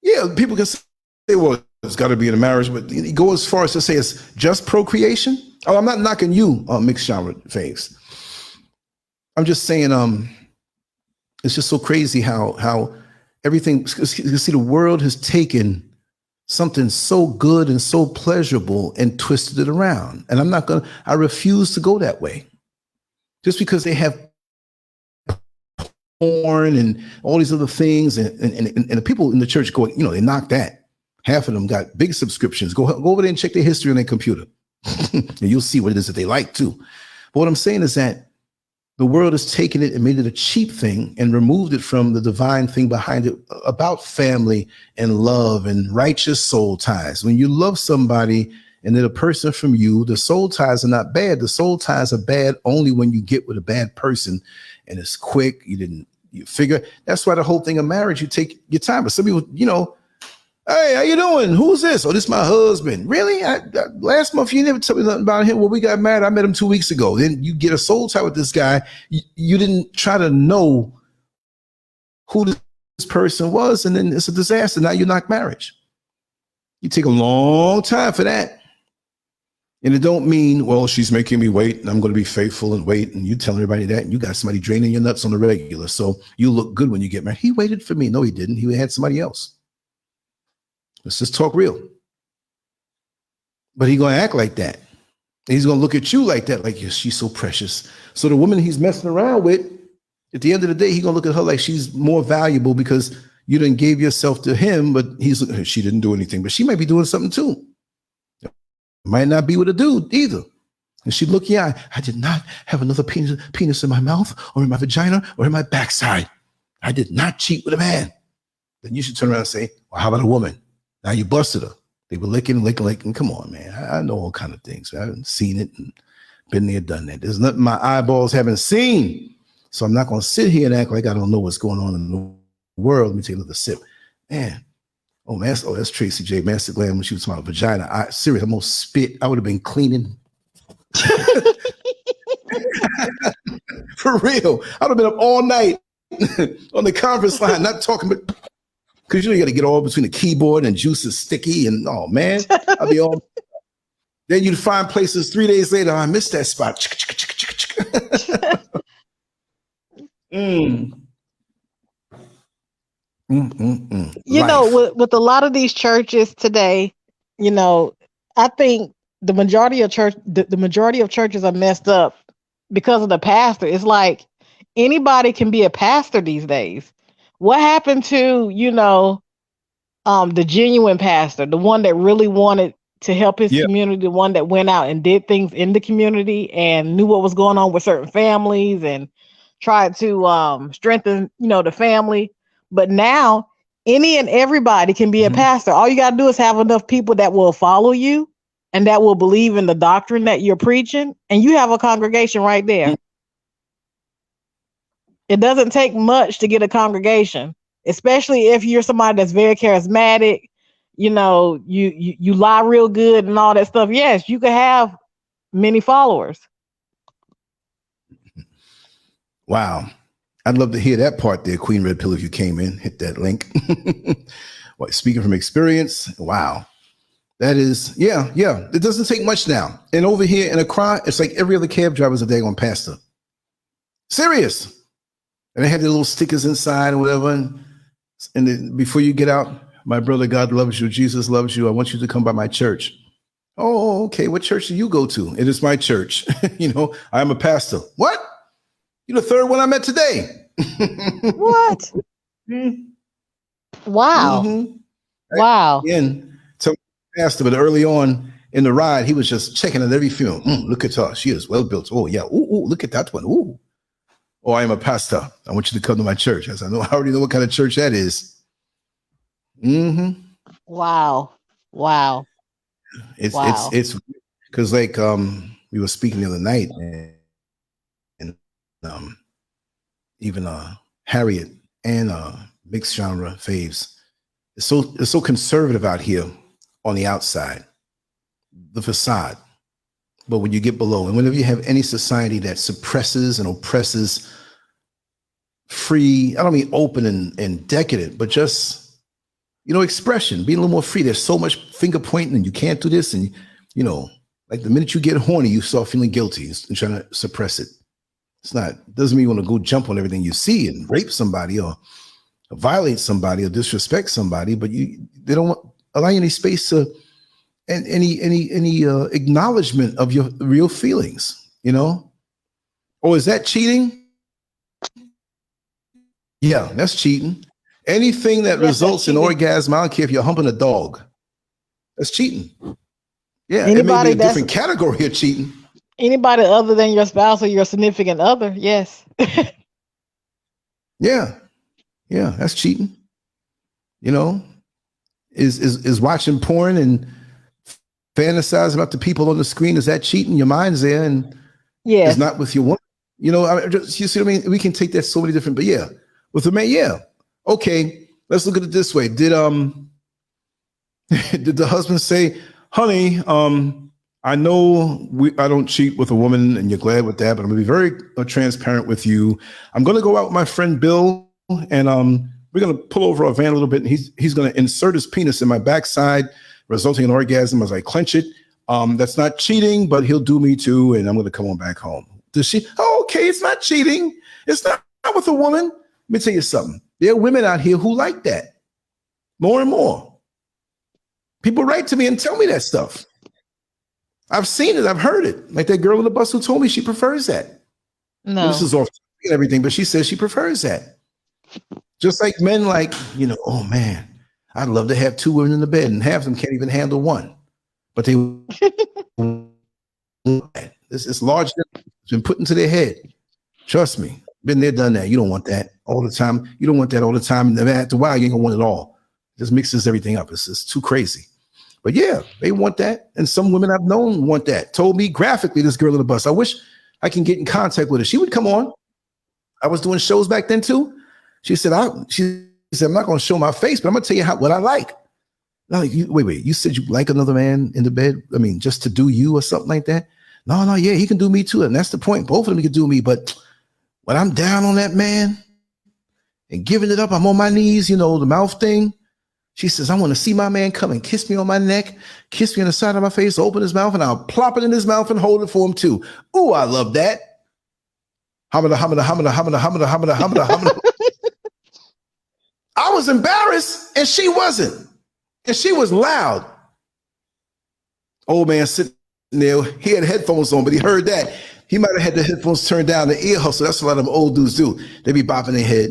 Yeah, people can say, well, it's got to be in a marriage, but you go as far as to say it's just procreation. Oh, I'm not knocking you, mixed genre faves. I'm just saying, it's just so crazy how everything. You see, the world has taken something so good and so pleasurable and twisted it around, and I refuse to go that way. Just because they have porn and all these other things, and the people in the church go, they knock that. Half of them got big subscriptions. Go over there and check their history on their computer. And you'll see what it is that they like too. But what I'm saying is that the world has taken it and made it a cheap thing and removed it from the divine thing behind it about family and love and righteous soul ties. When you love somebody and they're a person from you, the soul ties are not bad. The soul ties are bad only when you get with a bad person and it's quick. You figure that's why the whole thing of marriage, you take your time. But some people, hey, how you doing? Who's this? Oh, this is my husband. Really? Last month you never told me nothing about him. Well, we got married. I met him 2 weeks ago. Then you get a soul tie with this guy. You didn't try to know who this person was, and then it's a disaster. Now you knock marriage. You take a long time for that. And it don't mean, well, she's making me wait and I'm going to be faithful and wait. And you tell everybody that, and you got somebody draining your nuts on the regular. So you look good when you get married. He waited for me. No, he didn't. He had somebody else. Let's just talk real. But he's going to act like that. And he's going to look at you like that, like, yes, she's so precious. So the woman he's messing around with, at the end of the day, he's going to look at her like she's more valuable because you didn't give yourself to him, but she didn't do anything. But she might be doing something too. Might not be with a dude either. And she'd look, I did not have another penis in my mouth or in my vagina or in my backside. I did not cheat with a man. Then you should turn around and say, well, how about a woman? Now you busted her. They were licking. Come on, man. I know all kind of things. I haven't seen it and been there, done that. There's nothing my eyeballs haven't seen. So I'm not going to sit here and act like I don't know what's going on in the world. Let me take another sip. Man. Oh, that's Tracy J. Master Glam when she was talking about vagina. Seriously, I almost spit. I would have been cleaning. For real. I would have been up all night on the conference line, not talking, but because you got to get all between the keyboard and juice is sticky. And oh, man, I'll be all. Then you'd find places 3 days later. I missed that spot. With a lot of these churches today, I think the majority of churches are messed up because of the pastor. It's like anybody can be a pastor these days. What happened to, the genuine pastor, the one that really wanted to help his community, the one that went out and did things in the community and knew what was going on with certain families and tried to strengthen, the family. But now any and everybody can be a pastor. All you got to do is have enough people that will follow you and that will believe in the doctrine that you're preaching. And you have a congregation right there. It doesn't take much to get a congregation, especially if you're somebody that's very charismatic, you lie real good and all that stuff. Yes, you could have many followers. Wow. I'd love to hear that part there, Queen Red Pill, if you came in, hit that link. Well, speaking from experience, wow. That is, yeah. It doesn't take much now. And over here in Accra, it's like every other cab driver is a daggone pastor. Serious. And they had their little stickers inside or whatever. And then before you get out, my brother, God loves you. Jesus loves you. I want you to come by my church. Oh, okay. What church do you go to? It is my church. I am a pastor. What? You're the third one I met today. What? Wow. Wow. Again, to pastor, but early on in the ride, he was just checking out every film. Look at her. She is well built. Oh, yeah. Ooh, look at that one. Ooh. Oh, I am a pastor. I want you to come to my church. I said, I already know what kind of church that is. Wow. It's because we were speaking the other night and even Harriet and mixed genre faves. It's so conservative out here on the outside, the facade. But when you get below, and whenever you have any society that suppresses and oppresses free, I don't mean open and decadent, but just, expression, being a little more free. There's so much finger pointing and you can't do this. And, like the minute you get horny, you start feeling guilty and trying to suppress it. Doesn't mean you want to go jump on everything you see and rape somebody or violate somebody or disrespect somebody, but they don't allow you any space to and any acknowledgement of your real feelings, Or is that cheating? Yeah, that's cheating. Anything that results in orgasm, I don't care if you're humping a dog, that's cheating. Yeah, it may be a different category of cheating. Anybody other than your spouse or your significant other, yes. Yeah, that's cheating. Is watching porn and fantasizing about the people on the screen, is that cheating? Your mind's there and it's not with your woman. You see what I mean? We can take that so many different, but yeah, with the man, yeah. Okay, let's look at it this way. Did did the husband say, honey, I know I don't cheat with a woman and you're glad with that, but I'm gonna be very transparent with you. I'm gonna go out with my friend Bill and we're gonna pull over our van a little bit and he's gonna insert his penis in my backside, resulting in orgasm as I clench it. That's not cheating, but he'll do me too, and I'm gonna come on back home. Does she? Oh, okay, it's not cheating. It's not with a woman. Let me tell you something. There are women out here who like that more and more. People write to me and tell me that stuff. I've seen it. I've heard it. Like that girl on the bus who told me she prefers that. No. This is off and everything, but she says she prefers that. Just like men like, oh man, I'd love to have two women in the bed and half of them can't even handle one. But they it's large. It's been put into their head. Trust me. Been there, done that. You don't want that all the time. You don't want that all the time. And then after a while, you ain't gonna want it all. It just mixes everything up. It's too crazy. But yeah, they want that. And some women I've known want that. Told me graphically, this girl on the bus. I wish I can get in contact with her. She would come on. I was doing shows back then too. She said, I'm not gonna show my face, but I'm gonna tell you what I like. I'm like, wait, you said you like another man in the bed? I mean, just to do you or something like that? No, yeah, he can do me too. And that's the point. Both of them can do me. But when I'm down on that man and giving it up, I'm on my knees, the mouth thing. She says, I want to see my man come and kiss me on my neck, kiss me on the side of my face, open his mouth, and I'll plop it in his mouth and hold it for him too. Ooh, I love that. Hamada, hamada, hamada, hamada, hamada, hamada, hamada, hamada. I was embarrassed and she wasn't. And she was loud. Old man sitting there, he had headphones on, but he heard that. He might have had the headphones turned down, the ear hustle. That's what a lot of them old dudes do. They be bopping their head.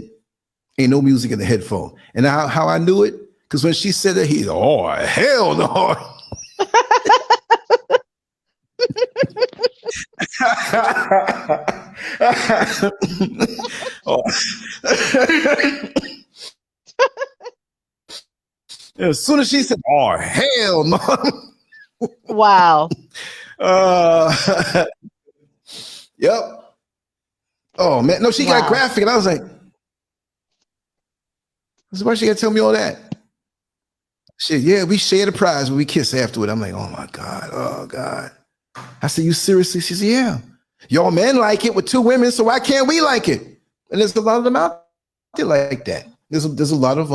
Ain't no music in the headphone. And how I knew it? Because when she said that, he's, oh, hell no. Oh. As soon as she said, oh, hell no. Wow. Yep. Oh, man. No, she got graphic. And I was like, why she got to tell me all that? Shit, yeah, we share the prize when we kiss afterward. I'm like, oh, my God. Oh, God. I said, you seriously? She said, yeah. Y'all men like it with two women, so why can't we like it? And there's a lot of them out there like that. There's a lot of,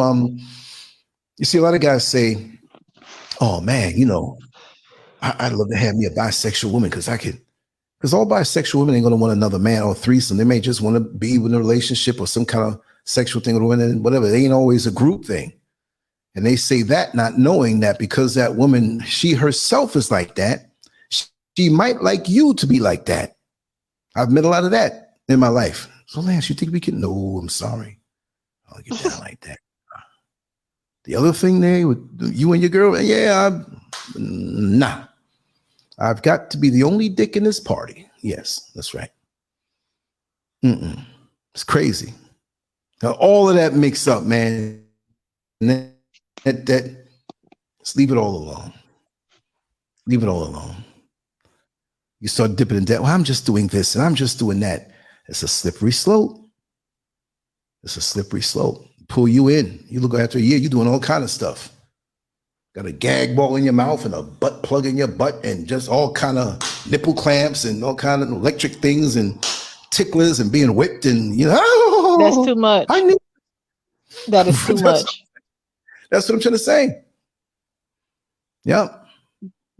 you see a lot of guys say, oh, man, I'd love to have me a bisexual woman because all bisexual women ain't going to want another man or a threesome. They may just want to be in a relationship or some kind of sexual thing with women, whatever. They ain't always a group thing. And they say that not knowing that because that woman, she herself is like that, she might like you to be like that. I've met a lot of that in my life. So Lance, you think we can? No, I'm sorry. I'll get down like that. The other thing there with you and your girl, nah. I've got to be the only dick in this party. Yes, that's right. It's crazy. Now, all of that mixed up, man. And that just leave it all alone. Leave it all alone. You start dipping in debt. Well, I'm just doing this and I'm just doing that. It's a slippery slope. It's a slippery slope. Pull you in. You look after a year, you're doing all kind of stuff. Got a gag ball in your mouth and a butt plug in your butt and just all kind of nipple clamps and all kind of electric things and ticklers and being whipped and that's too much. That is too much. That's what I'm trying to say. Yep.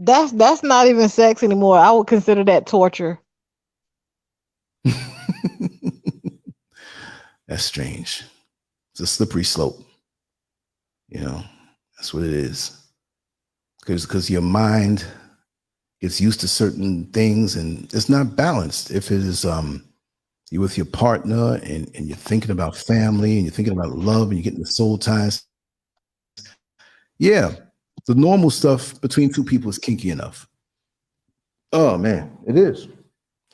That's not even sex anymore. I would consider that torture. That's strange. It's a slippery slope. You know, that's what it is. Because your mind gets used to certain things and it's not balanced. If it is you're with your partner and you're thinking about family and you're thinking about love and you're getting the soul ties. Yeah, the normal stuff between two people is kinky enough. Oh man, it is.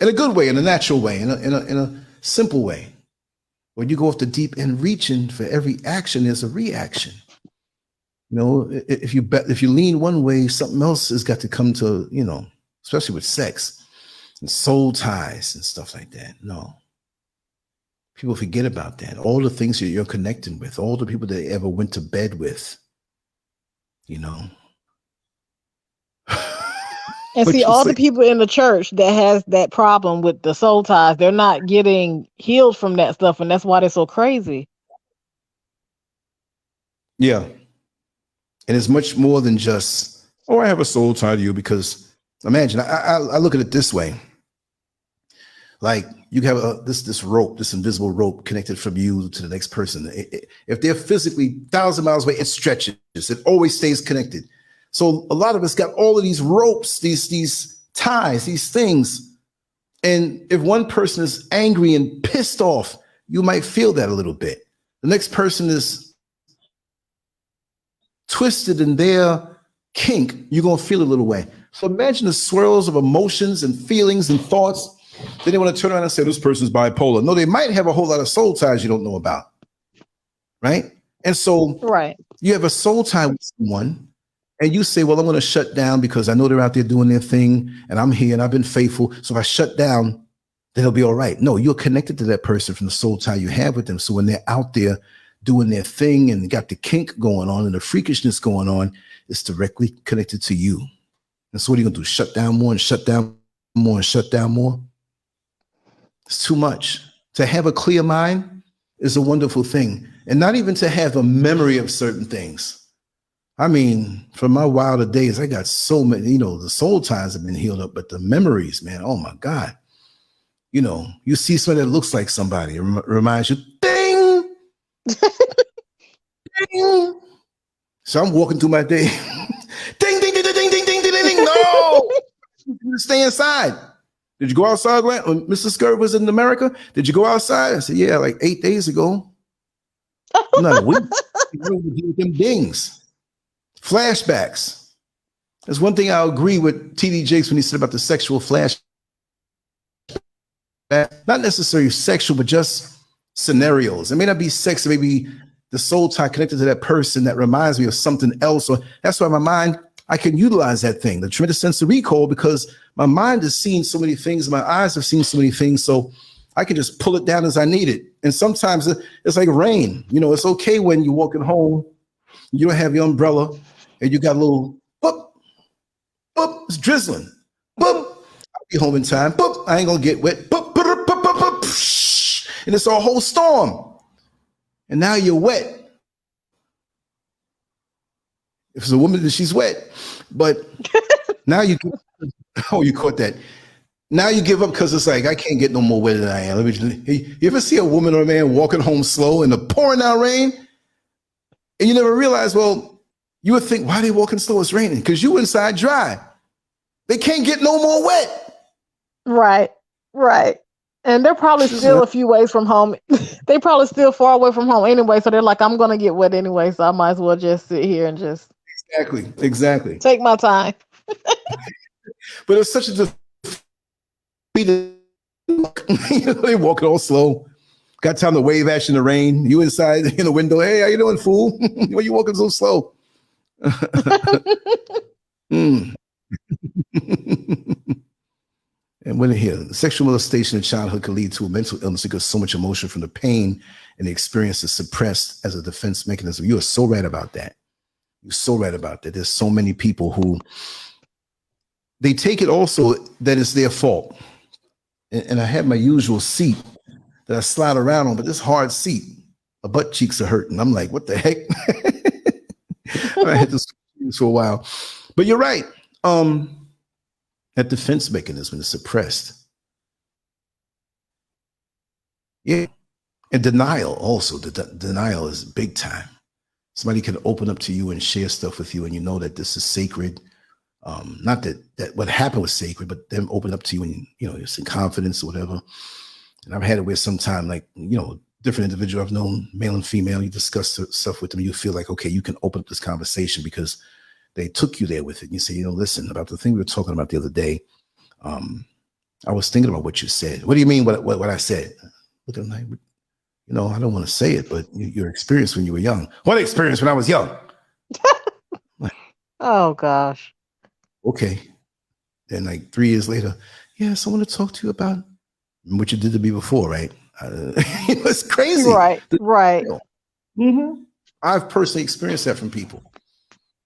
In a good way, in a natural way, in a simple way. When you go off the deep end reaching, for every action, there's a reaction. You know, if you lean one way, something else has got to come to, you know, especially with sex and soul ties and stuff like that. No. People forget about that. All the things that you're connecting with, all the people that they ever went to bed with, you know. And see, all the people in the church that has that problem with the soul ties, they're not getting healed from that stuff, and that's why they're so crazy. Yeah. And it's much more than just, oh, I have a soul tie to you, because imagine, I look at it this way. Like you have this rope, this invisible rope connected from you to the next person. If they're physically 1,000 miles away, it stretches. It always stays connected. So a lot of us got all of these ropes, these ties, these things. And if one person is angry and pissed off, you might feel that a little bit. The next person is twisted in their kink, you're going to feel a little way. So imagine the swirls of emotions and feelings and thoughts. Then they want to turn around and say, this person's bipolar. No, they might have a whole lot of soul ties you don't know about. Right? And so you have a soul tie with someone and you say, well, I'm going to shut down because I know they're out there doing their thing and I'm here and I've been faithful. So if I shut down, then it'll be all right. No, you're connected to that person from the soul tie you have with them. So when they're out there doing their thing and got the kink going on and the freakishness going on, it's directly connected to you. And so what are you going to do? Shut down more and shut down more and shut down more? It's too much. To have a clear mind is a wonderful thing. And not even to have a memory of certain things. I mean, from my wilder days, I got so many, you know, the soul ties have been healed up, but the memories, man, oh my God. You know, you see somebody that looks like somebody, it reminds you, ding, ding. So I'm walking through my day, ding, ding, ding, ding, ding, ding, ding, ding, ding, no, stay inside. Did you go outside when Mr. SCURV was in America? Did you go outside? I said, yeah, like 8 days ago. Not a week. With them dings. Flashbacks. There's one thing I agree with TD Jakes when he said about the sexual flash. Not necessarily sexual, but just scenarios. It may not be sex, it may be the soul tie connected to that person that reminds me of something else. Or that's why my mind, I can utilize that thing, the tremendous sense of recall, because my mind has seen so many things, my eyes have seen so many things, so I can just pull it down as I need it. And sometimes it's like rain. You know, it's okay when you're walking home, you don't have your umbrella, and you got a little boop, boop, it's drizzling, boop, I'll be home in time, boop, I ain't gonna get wet, boop, boop, boop, boop, boop, psh, and it's a whole storm. And now you're wet. If it's a woman, then she's wet. But now you oh, you caught that. Now you give up because it's like, I can't get no more wet than I am. You ever see a woman or a man walking home slow in the pouring down rain? And you never realize, well, you would think, why are they walking slow? It's raining. Because you inside dry. They can't get no more wet. Right, right. And they're probably still a few ways from home. They probably still far away from home anyway. So they're like, I'm going to get wet anyway. So I might as well just sit here and just. Exactly. Take my time. But it's such a defeated look. They walking all slow. Got time to wave at you in the rain. You inside in the window. Hey, how you doing, fool? Why you walking so slow? And when here, sexual molestation in childhood can lead to a mental illness because so much emotion from the pain and the experience is suppressed as a defense mechanism. You are so right about that. You're so right about that. There's so many people who they take it also that it's their fault. And I have my usual seat that I slide around on, but this hard seat, my butt cheeks are hurting. I'm like, what the heck? I had to switch for a while. But you're right. That defense mechanism is suppressed. Yeah. And denial also. Denial is big time. Somebody can open up to you and share stuff with you, and you know that this is sacred. Not that what happened was sacred, but them open up to you and, you know, it's in confidence or whatever. And I've had it where sometime, like, you know, different individual I've known, male and female, you discuss stuff with them, you feel like, okay, you can open up this conversation because they took you there with it. And you say, you know, listen, about the thing we were talking about the other day, I was thinking about what you said. What do you mean what I said? Look at them like, you know, I don't want to say it, but your experience when you were young. What experience when I was young? Oh, gosh. Okay. Then like 3 years later, yes, I want to talk to you about what you did to me before, right? It was crazy. Right, right. Mm-hmm. I've personally experienced that from people.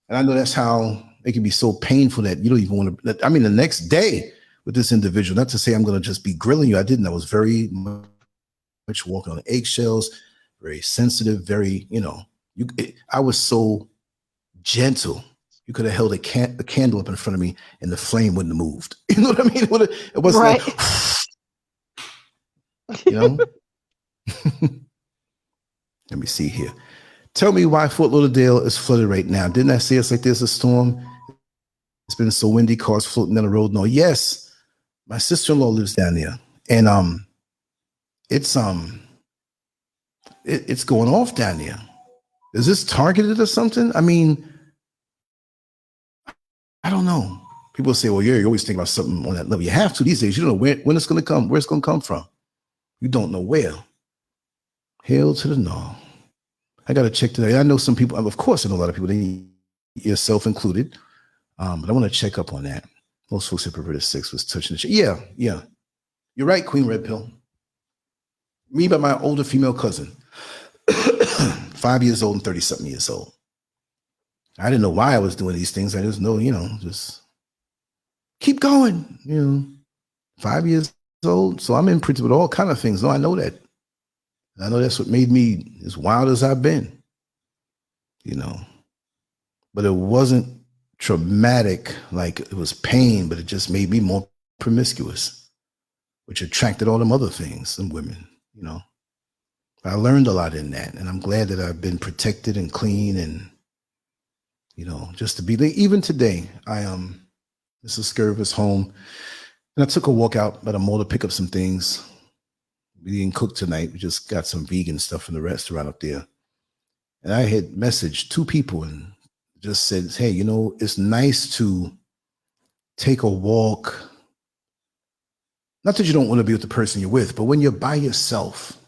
And I know that's how it can be so painful that you don't even want to. I mean, the next day with this individual, not to say I'm going to just be grilling you. I didn't. I was very much walking on eggshells, very sensitive, very, you know, I was so gentle. You could have held a candle up in front of me and the flame wouldn't have moved. You know what I mean? It wasn't right. like, you know? Let me see here. Tell me why Fort Lauderdale is flooded right now. Didn't I say it's like there's a storm? It's been so windy, cars floating down the road. No, yes. My sister-in-law lives down there. And it's going off down there. Is this targeted or something? I mean, I don't know. People say, well, yeah, you always think about something on that level. You have to these days. You don't know when it's going to come, where it's going to come from. You don't know where. Hail to the no. I got to check today. I know some people, of course, I know a lot of people, yourself included, but I want to check up on that. Most folks have preferred 6 was touching the Yeah, yeah. You're right, Queen Red Pill. Me by my older female cousin, 5 years old and 30-something years old. I didn't know why I was doing these things. I just know, you know, just keep going, you know, 5 years old. So I'm imprinted with all kind of things. No, I know that. I know that's what made me as wild as I've been, you know, but it wasn't traumatic. Like it was pain, but it just made me more promiscuous, which attracted all them other things and women, you know. I learned a lot in that, and I'm glad that I've been protected and clean and, you know, just to be there. Even today, Mrs. SCURV is home, and I took a walk out by the mall to pick up some things. We didn't cook tonight. We just got some vegan stuff from the restaurant up there. And I had messaged 2 people and just said, hey, you know, it's nice to take a walk. Not that you don't want to be with the person you're with, but when you're by yourself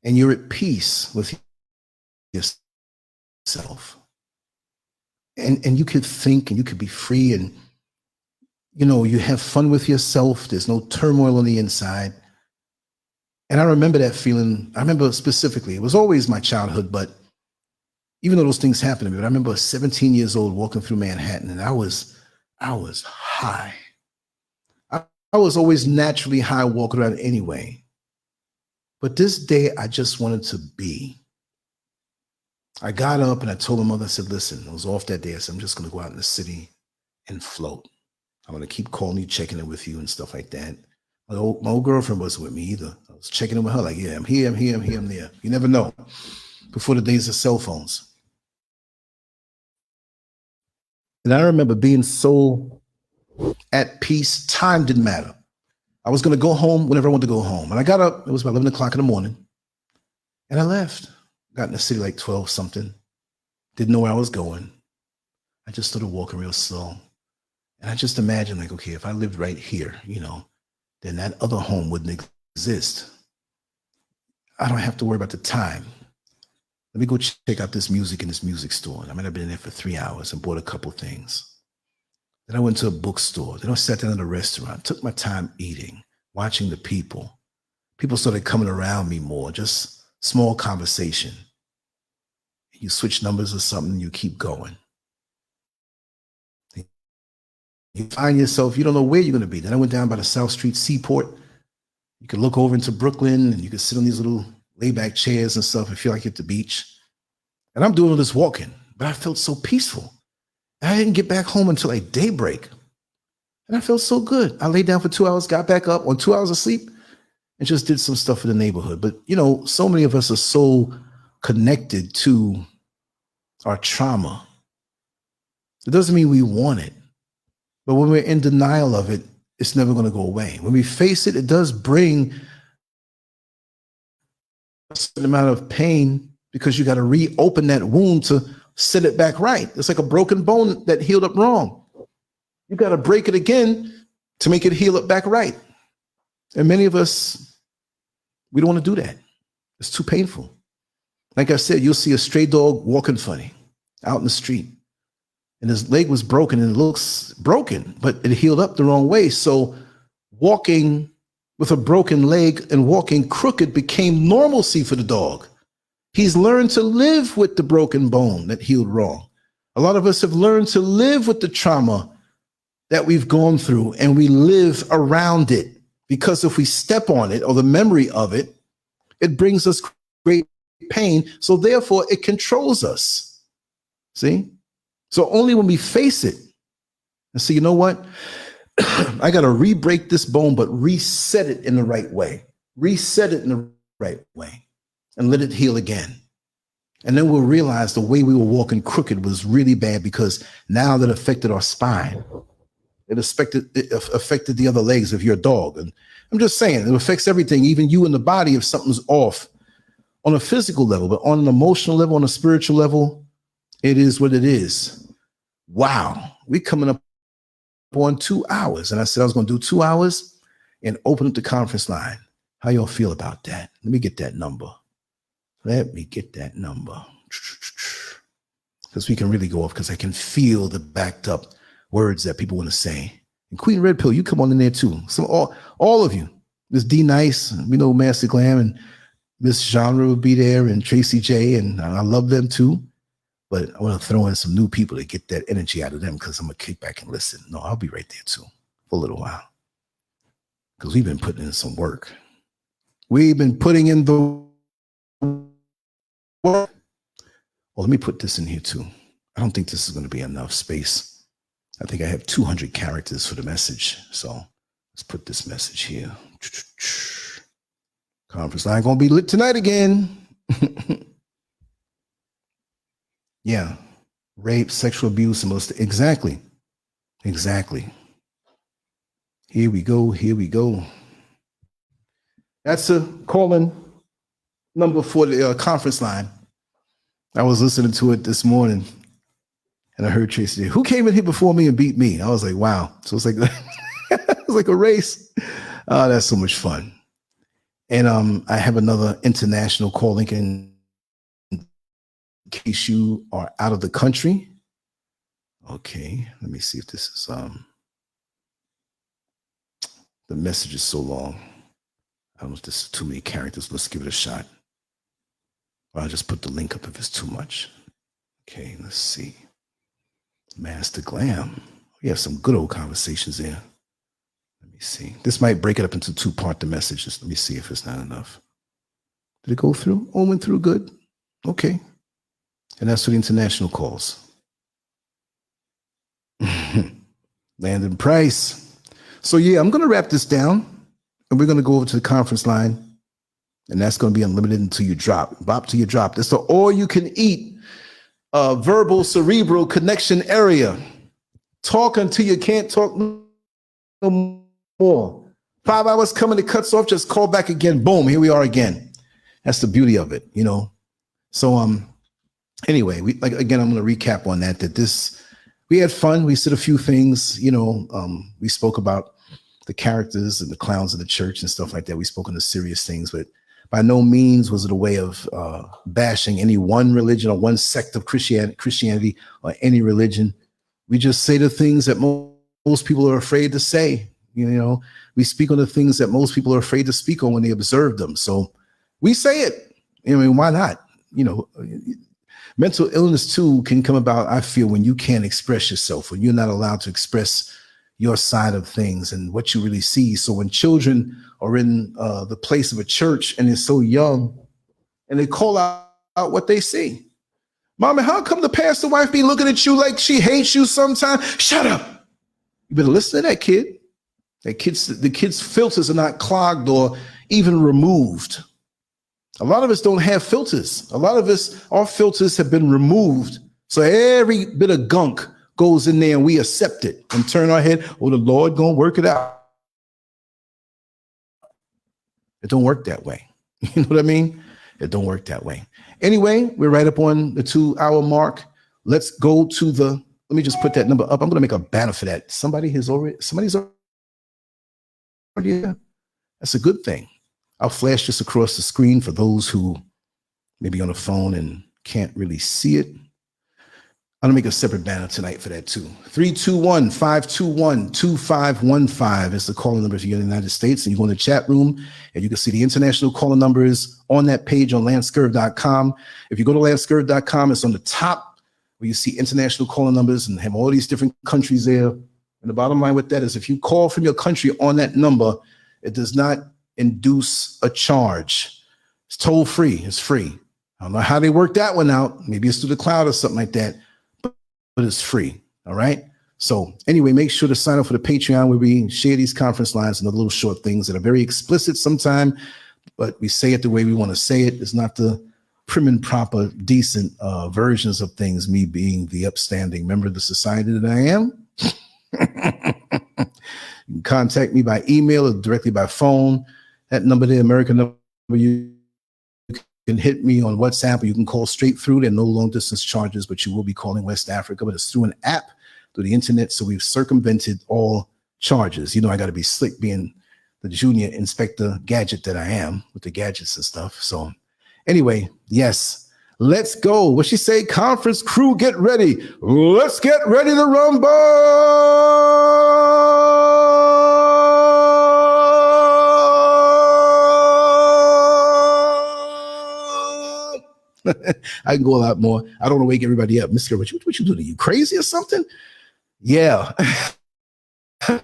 and you're at peace with yourself, and you could think and you could be free and, you know, you have fun with yourself. There's no turmoil on the inside. And I remember that feeling. I remember specifically, it was always my childhood, but even though those things happened to me, but I remember 17 years old walking through Manhattan, and I was high. I was always naturally high walking around anyway. But this day, I just wanted to be. I got up and I told my mother, I said, listen, I was off that day. I said, I'm just going to go out in the city and float. I'm going to keep calling you, checking in with you and stuff like that. My old girlfriend wasn't with me either. I was checking in with her like, yeah, I'm here, I'm there. You never know. Before the days of cell phones. And I remember being so at peace, time didn't matter. I was going to go home whenever I wanted to go home. And I got up, it was about 11 o'clock in the morning, and I left. Got in the city like 12 something. Didn't know where I was going. I just started walking real slow. And I just imagined like, okay, if I lived right here, you know, then that other home wouldn't exist. I don't have to worry about the time. Let me go check out this music in this music store. And I might have been there for 3 hours and bought a couple things. Then I went to a bookstore. Then I sat down at a restaurant, took my time eating, watching the people. People started coming around me more, just small conversation. You switch numbers or something, you keep going. You find yourself, you don't know where you're going to be. Then I went down by the South Street Seaport. You could look over into Brooklyn and you could sit on these little layback chairs and stuff and feel like you're at the beach. And I'm doing all this walking. but I felt so peaceful. I didn't get back home until like daybreak. And I felt so good. I laid down for 2 hours, got back up on 2 hours of sleep, and just did some stuff in the neighborhood. But, you know, so many of us are so connected to our trauma. It doesn't mean we want it. But when we're in denial of it, it's never going to go away. When we face it, it does bring a certain amount of pain because you got to reopen that wound to set it back right. It's like a broken bone that healed up wrong. You got to break it again to make it heal up back right. And many of us, we don't want to do that. It's too painful. Like I said, you'll see a stray dog walking funny out in the street, and his leg was broken and it looks broken, but it healed up the wrong way. So walking with a broken leg and walking crooked became normalcy for the dog. He's learned to live with the broken bone that healed wrong. A lot of us have learned to live with the trauma that we've gone through, and we live around it, because if we step on it or the memory of it, it brings us great pain. So therefore it controls us. See? So only when we face it and say, you know what? I got to re-break this bone, but reset it in the right way. Reset it in the right way and let it heal again. And then we'll realize the way we were walking crooked was really bad, because now that affected our spine. It affected the other legs of your dog. And I'm just saying, it affects everything, even you in the body, if something's off on a physical level, but on an emotional level, on a spiritual level, it is what it is. Wow. We're coming up on 2 hours. And I said I was going to do 2 hours and open up the conference line. How y'all feel about that? Let me get that number. Let me get that number. Because we can really go off, because I can feel the backed up words that people want to say. And Queen Red Pill, you come on in there too. So all of you, Miss D Nice, we know Master Glam, and Miss Genre will be there, and Tracy J, and I love them too. But I want to throw in some new people to get that energy out of them, because I'm going to kick back and listen. No, I'll be right there too for a little while, because we've been putting in some work. We've been putting in the work. Well, let me put this in here too. I don't think this is going to be enough space. I think I have 200 characters for the message. So let's put this message here. Conference line going to be lit tonight again. Yeah. Rape, sexual abuse, and most. Exactly. Exactly. Here we go. Here we go. That's a call-in number for the conference line. I was listening to it this morning, and I heard Tracy say, who came in here before me and beat me? I was like, wow. So it's like, it's like a race. Oh, that's so much fun. And I have another international call link in case you are out of the country. Okay, let me see if this is, the message is so long. I don't know if this is too many characters. Let's give it a shot. Or I'll just put the link up if it's too much. Okay, let's see. Master Glam. We have some good old conversations there. Let me see. This might break it up into two-part the messages. Let me see if it's not enough. Did it go through? Oh, went through good. Okay. And that's for the international calls. Landon Price. So yeah, I'm going to wrap this down, and we're going to go over to the conference line, and that's going to be unlimited until you drop. Bop till you drop. That's the all-you-can-eat verbal cerebral connection area. Talk until you can't talk no more. 5 hours coming, it cuts off, just call back again. Boom, here we are again. That's the beauty of it, you know. So anyway, again, I'm going to recap on that we had fun. We said a few things, you know. We spoke about the characters and the clowns of the church and stuff like that. We spoke on the serious things, but by no means was it a way of bashing any one religion or one sect of Christianity or any religion. We just say the things that most people are afraid to say. You know, we speak on the things that most people are afraid to speak on when they observe them. So we say it. I mean, why not? You know, mental illness too can come about, I feel, when you can't express yourself, when you're not allowed to express your side of things and what you really see. So when children are in the place of a church and they're so young and they call out what they see, Mommy, how come the pastor wife be looking at you like she hates you sometimes? Shut up. You better listen to that kid. The kid's filters are not clogged or even removed. A lot of us don't have filters. A lot of us, our filters have been removed. So every bit of gunk goes in there and we accept it and turn our head, oh, the Lord gonna work it out. It don't work that way. You know what I mean? It don't work that way. Anyway, we're right up on the 2-hour mark. Let's go to let me just put that number up. I'm gonna make a banner for that. Somebody's already here. That's a good thing. I'll flash this across the screen for those who may be on the phone and can't really see it. I'm gonna make a separate banner tonight for that too. 321-521-2515 is the calling number if you're in the United States, and you go in the chat room and you can see the international calling numbers on that page on LANCESCURV.com. If you go to LANCESCURV.com, it's on the top where you see international calling numbers and have all these different countries there. And the bottom line with that is if you call from your country on that number, it does not induce a charge. It's toll free. It's free. I don't know how they work that one out. Maybe it's through the cloud or something like that, but it's free. All right. So anyway, make sure to sign up for the Patreon where we share these conference lines and the little short things that are very explicit sometimes, but we say it the way we want to say it. It's not the prim and proper, decent versions of things, me being the upstanding member of the society that I am. You can contact me by email or directly by phone. That number there, American number, you can hit me on WhatsApp or you can call straight through. There are no long distance charges, but you will be calling West Africa, but it's through an app through the internet. So we've circumvented all charges. You know, I got to be slick being the junior inspector gadget that I am with the gadgets and stuff. So anyway, yes, let's go. What she say? Conference crew, get ready. Let's get ready to rumble. I can go a lot more. I don't want to wake everybody up. Mr. What you doing? Are you crazy or something? Yeah. 5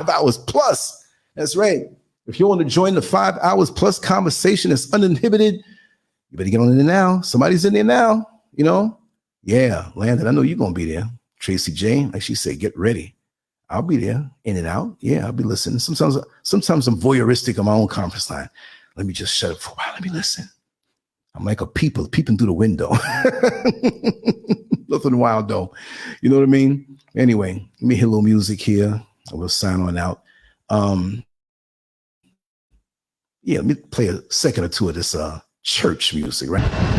hours plus. That's right. If you want to join the 5 hours plus conversation that's uninhibited, you better get on in there now. Somebody's in there now, you know? Yeah, Landon, I know you're going to be there. Tracy J, like she said, get ready. I'll be there, in and out. Yeah, I'll be listening. Sometimes I'm voyeuristic on my own conference line. Let me just shut up for a while. Let me listen. I'm like a peeping through the window. Nothing wild though. You know what I mean? Anyway, let me hear a little music here. I will sign on out. Yeah, let me play a second or two of this church music, right?